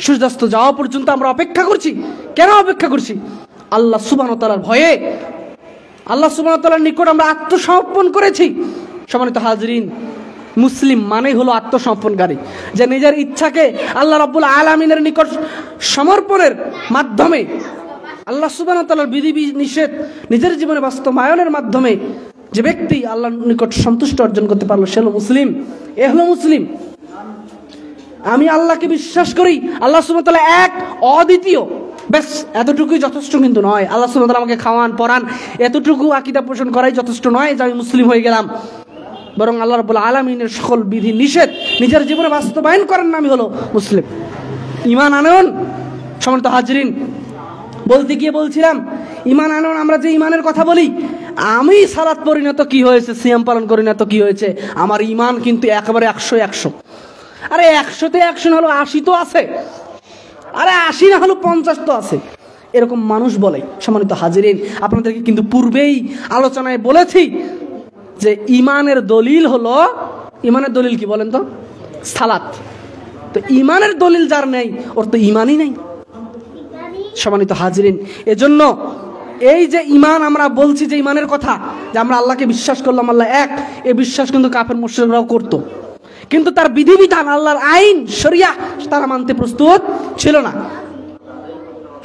Speaker 1: সূর্যাস্ত যাওয়া পর্যন্ত আমরা অপেক্ষা করছি। কেন অপেক্ষা করছি? আল্লাহ সুবহানাহু ওয়া তাআলার ভয়ে, আল্লাহ সুবহানাহু ওয়া তাআলার নিকট আমরা আত্মসমর্পণ করেছি। সম্মানিত হাজিরিন, মুসলিম মানেই হলো আত্মসমর্পণকারী, যে নিজের ইচ্ছাকে আল্লাহ রাব্বুল আলামিনের নিকট সমর্পণের মাধ্যমে, আল্লাহ সুবহানাহু ওয়া তাআলার বিধি নিষেধ নিজের জীবনে বাস্তবায়নের মাধ্যমে যে ব্যক্তি আল্লাহর নিকট সন্তুষ্ট অর্জন করতে পারলো, সে হলো মুসলিম। এ হলো মুসলিম। আমি আল্লাহকে বিশ্বাস করি, আল্লাহ সুবহানাহু ওয়া তাআলা এক, অদ্বিতীয়, ব্যাস এতটুকুই যথেষ্ট কিন্তু নয়। আল্লাহ সুবহানাহু ওয়া তাআলা আমাকে খাওয়ান, পড়ান, এতটুকু আকীদা পোষণ করাই যথেষ্ট নয় যে আমি মুসলিম হয়ে গেলাম। বরং আল্লাহ রাব্বুল আলামিনের সকল বিধি নিষেধ নিজের জীবনে বাস্তবায়ন করার নামই হলো মুসলিম। ঈমান আনয়ন। সম্মানিত হাজিরিন, বলতে গিয়ে বলছিলাম, ঈমান আনয়ন, আমরা যে ঈমানের কথা বলি, আমি সালাত পড়ি না তো কি হয়েছে, সিয়াম পালন করি না তো কি হয়েছে, আমার ঈমান কিন্তু একেবারে 100-100। আরে 100-তে 100 না হলো 80 তো আছে, আরে 80 না হলো 50 তো আছে। এরকম মানুষ বলে। সম্মানিত হাজিরিন, আপনাদেরকে কিন্তু পূর্বেই আলোচনায় বলেছি যে ইমানের দলিল হলো, ইমানের দলিল কি বলেন তো? সালাত। তো ইমানের দলিল যার নেই ওর তো ইমানই নেই। সম্মানিত হাজিরিন, এজন্য এই যে ইমান আমরা বলছি, যে ইমানের কথা, যে আমরা আল্লাহকে বিশ্বাস করলাম আল্লাহ এক, এই বিশ্বাস কিন্তু কাফের মুশরিকরাও করতো, কিন্তু তার বিধিবিধান, আল্লাহর আইন শরিয়াহ তারা মানতে প্রস্তুত ছিল না।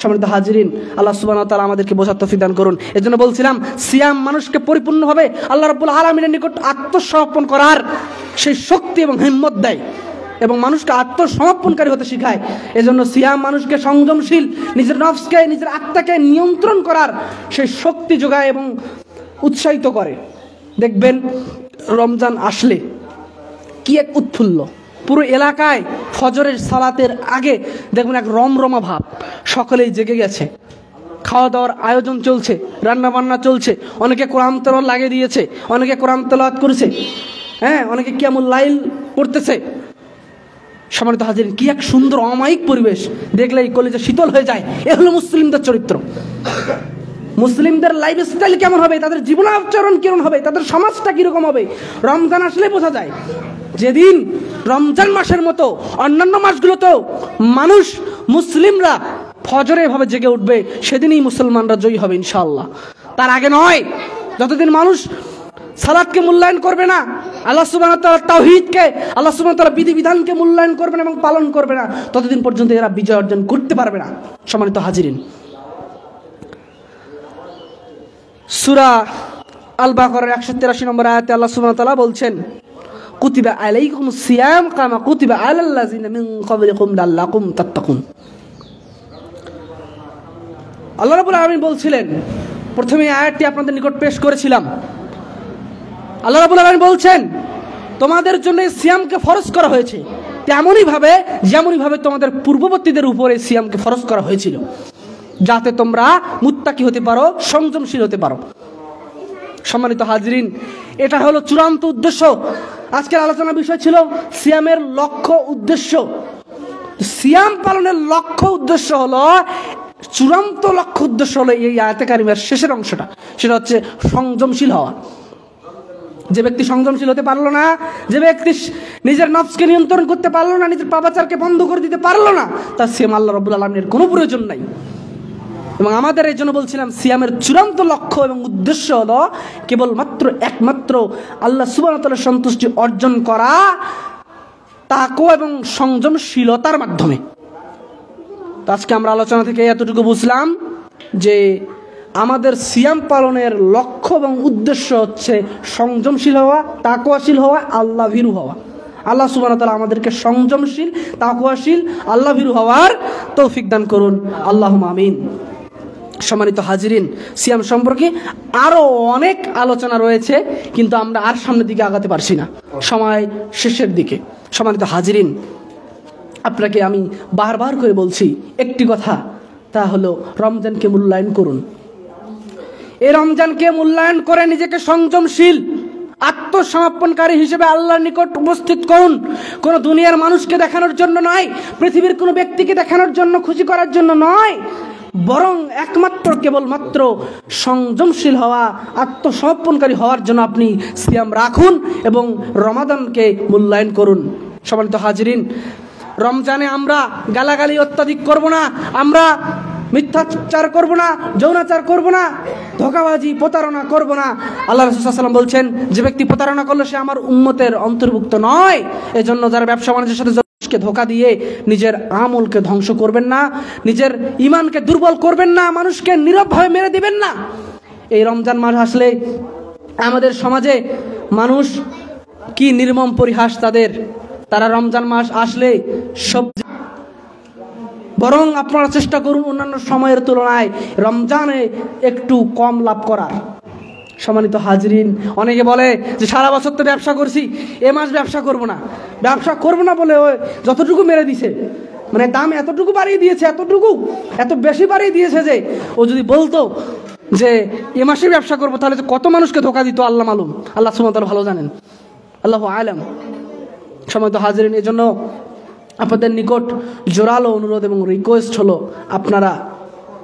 Speaker 1: সম্মানিত হাজিরিন, আল্লাহ সুবহানাহু ওয়া তাআলা আমাদেরকে বোঝার তৌফিক দান করুন। এজন্য বলছিলাম সিয়াম মানুষকে পরিপূর্ণভাবে আল্লাহ রাব্বুল আলামিনের নিকট আত্মসমর্পণ করার সেই শক্তি এবং হিম্মত দেয় এবং মানুষকে আত্মসমর্পণকারী হতে শেখায়। এজন্য সিয়াম মানুষকে সংযমশীল, নিজের নফসকে, নিজের আত্মাকে নিয়ন্ত্রণ করার সেই শক্তি যোগায় এবং উৎসাহিত করে। দেখবেন রমজান আসলে কি এক উৎফুল্ল, পুরো এলাকায় ফজরের সালাতের আগে দেখবেন এক রমরমা ভাব, সকলেই জেগে গেছে, খাওয়া দাওয়ার আয়োজন চলছে, রান্না বান্না চলছে, অনেকে কোরআন তেলাওয়াত লাগিয়ে দিয়েছে, অনেকে কোরআন তেলাওয়াত করেছে, হ্যাঁ, অনেকে কিয়ামুল লাইল পড়তেছে। সম্মানিত হাজিরিন, কি এক সুন্দর অমায়িক পরিবেশ, দেখলেই কলিজা শীতল হয়ে যায়। এ হলো মুসলিমদের চরিত্র। মুসলিমদের লাইফস্টাইল কেমন হবে, তাদের জীবনাচরণ কেমন হবে, তাদের সমাজটা কিরকম হবে, রমজান আসলে বোঝা যায়। যেদিন রমজান মাসের মতো অন্যান্য মাসগুলোতেও মানুষ, মুসলিমরা ফজরে এভাবে জেগে উঠবে, সেদিনই মুসলমানরা জয়ী হবে ইনশাআল্লাহ। তার আগে নয়। যতদিন মানুষ সালাতকে মূল্যায়ন করবে না, আল্লাহ সুবহানাহু ওয়া তাআলা তাওহীদকে, আল্লাহ সুবহানাহু ওয়া তাআলা বিধিবিধানকে মূল্যায়ন করবে না এবং পালন করবে না, ততদিন পর্যন্ত এরা বিজয় অর্জন করতে পারবে না। সম্মানিত হাজিরিন, সূরা আল বাকারার 183 নম্বর আয়াতে আল্লাহ সুবহানাহু ওয়া তাআলা বলছেন, কুতিবা আলাইকুমুস সিয়াম কামা কুতিবা আলাল্লাযিনা মিন ক্বাবলিকুম লাআল্লাকুম তাত্তাকুন। আল্লাহ রাব্বুল আলামিন বলছিলেন, প্রথমে আয়াতটি আপনাদের নিকট পেশ করেছিলাম। আল্লাহ রাব্বুল আলামিন বলছেন, তোমাদের জন্য সিয়ামকে ফরজ করা হয়েছে যেমনই ভাবে তোমাদের পূর্ববর্তীদের উপরে সিয়ামকে ফরজ করা হয়েছিল, যাতে তোমরা মুত্তাকি হতে পারো, সংযমশীল হতে পারো। সম্মানিত হাজিরিন, এটা হলো চূড়ান্ত উদ্দেশ্য। আজকের আলোচনার বিষয় ছিল সিয়ামের লক্ষ্য উদ্দেশ্য। সিয়াম পালনের লক্ষ্য উদ্দেশ্য হলো, চূড়ান্ত লক্ষ্য উদ্দেশ্য হলো এই আয়াতে কারিমার শেষের অংশটা, সেটা হচ্ছে সংযমশীল হওয়া। যে ব্যক্তি সংযমশীল হতে পারলো না, যে ব্যক্তি নিজের নফসকে নিয়ন্ত্রণ করতে পারলো না, নিজের পাপাচারকে বন্ধ করে দিতে পারলো না, তার সিয়াম আল্লাহ রাব্বুল আলামিনের কোনো প্রয়োজন নাই। এবং আমাদের এই জন্য বলছিলাম, সিয়ামের চূড়ান্ত লক্ষ্য এবং উদ্দেশ্য হলো কেবলমাত্র একমাত্র আল্লাহ সুবহানাহু ওয়া তাআলার সন্তুষ্টি অর্জন করা, তাকওয়া এবং সংযমশীলতার মাধ্যমে। তো আজকে আমরা আলোচনা থেকে এতটুকু বুঝলাম যে আমাদের সিয়াম পালনের লক্ষ্য এবং উদ্দেশ্য হচ্ছে সংযমশীল হওয়া, তাকওয়াশীল হওয়া, আল্লাহ ভীরু হওয়া। আল্লাহ সুবহানাহু ওয়া তাআলা আমাদেরকে সংযমশীল, তাকওয়াশীল, আল্লাহ ভীরু হওয়ার তৌফিক দান করুন, আল্লাহুম্মা আমিন। সম্মানিত হাজিরিন, সিয়াম সম্পর্কে আরও অনেক আলোচনা রয়েছে, কিন্তু আমরা আর সামনের দিকে আগাতে পারছি না, সময় শেষের দিকে। সম্মানিত হাজিরিন, আপনাকে আমি বারবার করে বলছি একটি কথা, তা হলো রমজানকে মূল্যায়ন করুন। এই রমজানকে মূল্যায়ন করে নিজেকে সংযমশীল, আত্মসমর্পণকারী হিসেবে আল্লাহর নিকট উপস্থিত করুন। কোনো দুনিয়ার মানুষকে দেখানোর জন্য নয়, পৃথিবীর কোনো ব্যক্তিকে দেখানোর জন্য, খুশি করার জন্য নয়, বরং একমাত্র কেবলমাত্র সংযমশীল হওয়া, আত্মসমর্পণকারী হওয়ার জন্য আপনি সিয়াম রাখুন এবং রমাদানকে মূল্যায়ন করুন। সম্মানিত হাজিরিন, রমজানে আমরা গালাগালি অত্যাধিক করব না, আমরা মিথ্যাচার করব না, যৌনাচার করব না, ধোঁকাবাজি, প্রতারণা করব না। আল্লাহ রাসূল সাল্লাল্লাহু আলাইহি ওয়াসাল্লাম বলছেন, যে ব্যক্তি প্রতারণা করলে সে আমার উম্মতের অন্তর্ভুক্ত নয়। এজন্য যারা ব্যবসা বাণিজ্যের সাথে ধোঁকা দিয়ে নিজের আমলকে ধ্বংস করবেন না, নিজের ঈমানকে দুর্বল করবেন না, মানুষকে নীরবভাবে মেরে দিবেন না। এই রমজান মাস আসলে আমাদের সমাজে মানুষ কি নির্মম পরিহাস তারা রমজান মাস আসলে সবজি, বরং আপনারা চেষ্টা করুন অন্যান্য সময়ের তুলনায় রমজানে একটু কম লাভ করার। সম্মানিত হাজিরিন, অনেকে বলে যে সারা বছর তো ব্যবসা করছি, এ মাস ব্যবসা করব না বলে ওই যতটুকু মেরে দিছে, মানে দাম এতটুকু বাড়িয়ে দিয়েছে, এত বেশি বাড়িয়ে দিয়েছে যে ও যদি বলতো যে এ মাসে ব্যবসা করবো, তাহলে যে কত মানুষকে ধোঁকা দিত আল্লাহ মালুম, আল্লাহ সুবহানাহু ওয়া তাআলা ভালো জানেন, আল্লাহু আ'লাম। সম্মানিত হাজিরিন, এই জন্য আপনাদের নিকট জোরালো অনুরোধ এবং রিকোয়েস্ট হলো, আপনারা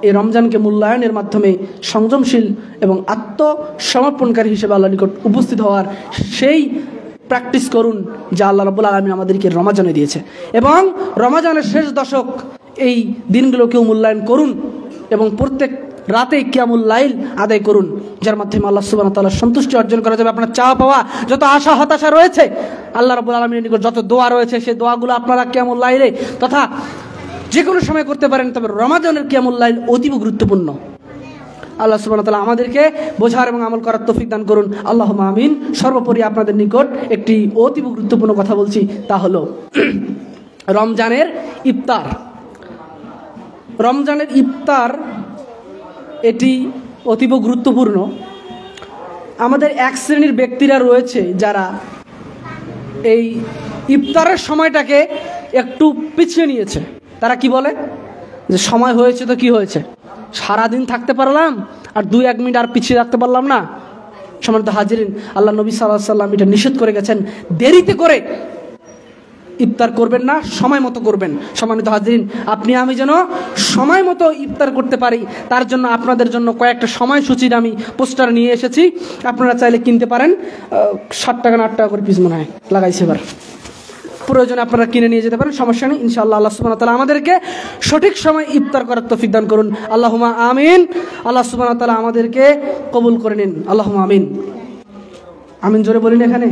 Speaker 1: এই রমজানকে মূল্যায়নের মাধ্যমে সংযমশীল এবং আত্মসমর্পণকারী হিসেবে আল্লাহর নিকট উপস্থিত হওয়ার সেই প্র্যাকটিস করুন যা আল্লাহ রাব্বুল আলামিন আমাদেরকে রমাজানে দিয়েছে। এবং রমাজানের শেষ দশক এই দিনগুলোকেও মূল্যায়ন করুন এবং প্রত্যেক রাতে কিয়ামুল লাইল আদায় করুন, যার মাধ্যমে আল্লাহ সুবহানাহু ওয়া তাআলার সন্তুষ্টি অর্জন করা যাবে। আপনার চাওয়া পাওয়া যত আশা হতাশা রয়েছে, আল্লাহ রাব্বুল আলামিনের নিকট যত দোয়া রয়েছে, সেই দোয়াগুলো আপনারা কিয়ামুল লাইলে তথা যে কোনো সময় করতে পারেন, তবে রমাজানের কিয়ামুল লাইল অতীব গুরুত্বপূর্ণ। আল্লাহ সুবহানাহু ওয়া তাআলা আমাদেরকে বোঝার এবং আমল করার তৌফিক দান করুন, আল্লাহুম্মা আমিন। সর্বোপরি আপনাদের নিকট একটি অতীব গুরুত্বপূর্ণ কথা বলছি, তা হলো রমজানের ইফতার। রমজানের ইফতার এটি অতীব গুরুত্বপূর্ণ। আমাদের এক শ্রেণীর ব্যক্তিরা রয়েছে যারা এই ইফতারের সময়টাকে একটু পিছিয়ে নিয়েছে। তারা কি বলে যে সময় হয়েছে তো কি হয়েছে, সারাদিন থাকতে পারলাম আর 2-1 মিনিট আর পিছিয়ে রাখতে পারলাম না। সম্মানিত হাজিরিন, আল্লাহ নবী সাল্লাল্লাহু আলাইহি ওয়াসাল্লাম এটা নিষেধ করে গেছেন, দেরিতে করে ইফতার করবেন না, সময় মতো করবেন। সম্মানিত হাজিরিন, আপনি আমি যেন সময় মতো ইফতার করতে পারি, তার জন্য আপনাদের জন্য কয়েকটা সময়সূচির আমি পোস্টার নিয়ে এসেছি। আপনারা চাইলে কিনতে পারেন, 7 টাকা না 8 টাকা করে পিস মনে হয় লাগাইছে এবার। প্রয়োজনে আপনারা কিনে নিয়ে যেতে পারেন, সমস্যা নেই। ইনশাআল্লাহ আল্লাহ সুবহানাহু ওয়া তাআলা আমাদেরকে সঠিক সময় ইফতার করার তৌফিক দান করুন, আল্লাহুম্মা আমিন। আল্লাহ সুবহানাহু ওয়া তাআলা আমাদেরকে কবুল করে নিন, আল্লাহুম্মা আমিন। আমিন জোরে বলিন এখানে।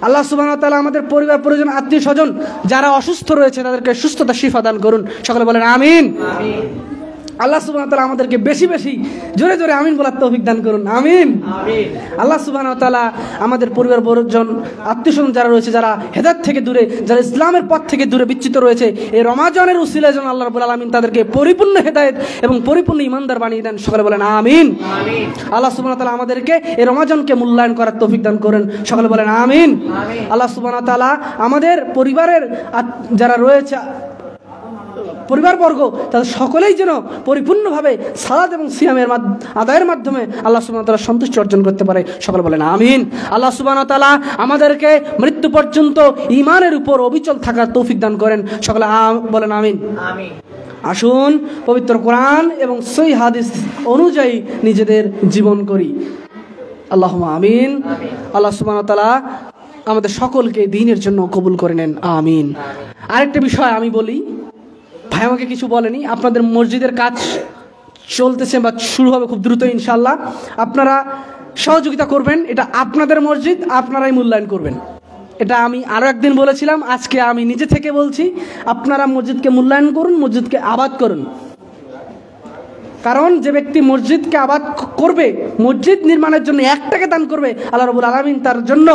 Speaker 1: আল্লাহ সুবহানাহু ওয়া তাআলা আমাদের পরিবার পরিজন আত্মীয় স্বজন যারা অসুস্থ রয়েছে তাদেরকে সুস্থতা শিফা দান করুন, সকলে বলেন আমিন। আল্লাহ সুবহানাহু ওয়া তাআলা আমাদেরকে বেশি বেশি জোরে জোরে আমিন বলার তৌফিক দান করুন, আমিন। আল্লাহ সুবহানাহু ওয়া তাআলা আমাদের পরিবার পরিজন আত্মীয় স্বজন যারা রয়েছে, যারা হেদায়েত থেকে দূরে, যারা ইসলামের পথ থেকে দূরে বিচ্যুত রয়েছে, এই রমাজানের উসিলায় যেন আল্লাহ রাব্বুল আলামিন তাদেরকে পরিপূর্ণ হেদায়েত এবং পরিপূর্ণ ঈমানদার বানিয়ে দেন, সকলে বলেন আমিন। আল্লাহ সুবহানাহু ওয়া তাআলা আমাদেরকে এই রমাজানকে মূল্যায়ন করার তৌফিক দান করেন, সকলে বলেন আমিন। আল্লাহ সুবহানাহু ওয়া তাআলা আমাদের পরিবারের যারা রয়েছে পরিবারবর্গ, তাদের সকলেই যেন পরিপূর্ণভাবে সালাত এবং সিয়ামের আদায়ের মাধ্যমে আল্লাহ সুবহানাহু ওয়া তাআলা সন্তুষ্টি অর্জন করতে পারে, সকলে বলেন আমিন। আল্লাহ সুবহানাহু ওয়া তাআলা আমাদেরকে মৃত্যু পর্যন্ত ঈমানের উপর অবিচল থাকার তৌফিক দান করেন, সকলে বলেন আমিন। আসুন পবিত্র কোরআন এবং সহিহ হাদিস অনুযায়ী নিজেদের জীবন করি, আল্লাহুম্মা আমিন। আল্লাহ সুবহানাহু ওয়া তাআলা আমাদের সকলকে দ্বীনের জন্য কবুল করে নেন, আমিন। আরেকটা বিষয় আমি বলি, ভাই আমাকে কিছু বলেনি, আপনাদের মসজিদের কাজ চলতেছে বা শুরু হবে খুব দ্রুত ইনশাআল্লাহ। আপনারা সহযোগিতা করবেন, এটা আপনাদের মসজিদ, আপনারাই মূল্যায়ন করবেন। এটা আমি আরও একদিন বলেছিলাম, আজকে আমি নিজে থেকে বলছি, আপনারা মসজিদকে মূল্যায়ন করুন, মসজিদকে আবাদ করুন। কারণ যে ব্যক্তি মসজিদকে আবাদ করবে, মসজিদ নির্মাণের জন্য 1 টাকা দান করবে, আল্লাহ রাব্বুল আলামিন তার জন্য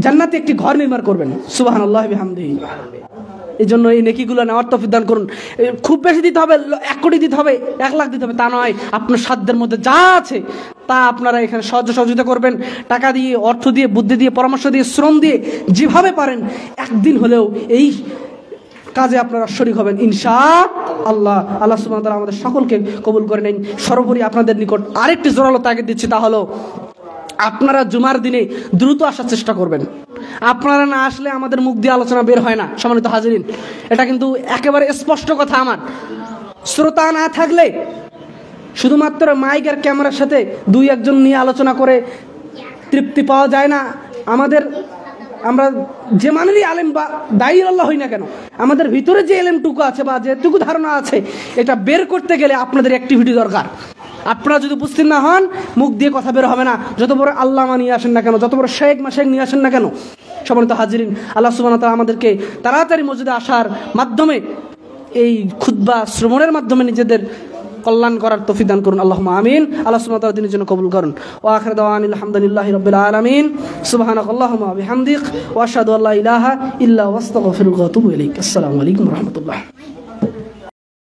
Speaker 1: জান্নাতে একটি ঘর নির্মাণ করবেন, সুবহানাল্লাহি ওয়া বিহামদিহি। এই জন্য এই নেকিগুলো নেওয়ার তৌফিক দান করুন। খুব বেশি দিতে হবে, 1 কোটি দিতে হবে, 1 লাখ দিতে হবে তা নয়, আপনার সাধ্যের মধ্যে যা আছে তা আপনারা এখানে সহযোগিতা করবেন, টাকা দিয়ে, অর্থ দিয়ে, বুদ্ধি দিয়ে, পরামর্শ দিয়ে, শ্রম দিয়ে, যেভাবে পারেন একদিন হলেও এই কাজে আপনারা শরীক হবেন ইনশাআল্লাহ। আল্লাহ সুবহানাহু ওয়া তাআলা আমাদের সকলকে কবুল করে নেন। সর্বোপরি আপনাদের নিকট আরেকটি জোরালো তাগিদ দিচ্ছি, তা হলো আপনারা জুমার দিনে দ্রুত আসার চেষ্টা করবেন। আপনারা না আসলে আমাদের মুখ দিয়ে আলোচনা বের হয় না, সম্মানিত হাজিরিন। এটা কিন্তু একেবারে স্পষ্ট কথা আমার। শ্রোতা না থাকলে শুধুমাত্র মাইক আর ক্যামেরার সাথে 2-1 জন নিয়ে আলোচনা করে তৃপ্তি পাওয়া যায় না। আমরা যে মানেরই আলেম বা দায়ী আল্লাহ হই না কেন, আমাদের ভিতরে যে এলেমটুকু আছে বা যেটুকু ধারণা আছে, এটা বের করতে গেলে আপনাদের অ্যাক্টিভিটি দরকার। আপনারা যদি উপস্থিত না হন, মুখ দিয়ে কথা বের হবে না। যত বড় আল্লামা নিয়ে আসেন না কেন, যত বড় শেখ মাশেখ নিয়ে আসেন না কেন, সম্মানিত হাজিরিন, আল্লাহ সুবহানাহু ওয়া তাআলা আমাদেরকে তাড়াতাড়ি মসজিদে আসার মাধ্যমে, এই খুতবা শ্রবণের মাধ্যমে নিজেদের কল্যাণ করার তৌফিক দান করুন, আল্লাহুম্মা আমিন। আল্লাহ সুবহানাহু ওয়া তাআলা দিনের জন্য কবুল করুন। ওয়া আখিরু দাওয়ানিল হামদুলিল্লাহি রাব্বিল আলামিন। সুবহানাকাল্লাহুম্মা ওয়া বিহামদিক ওয়া আশহাদু আল্লা ইলাহা ইল্লা আনতা আস্তাগফিরুকা ওয়া আতুবু ইলাইক। আসসালামু আলাইকুম ওয়া রাহমাতুল্লাহ।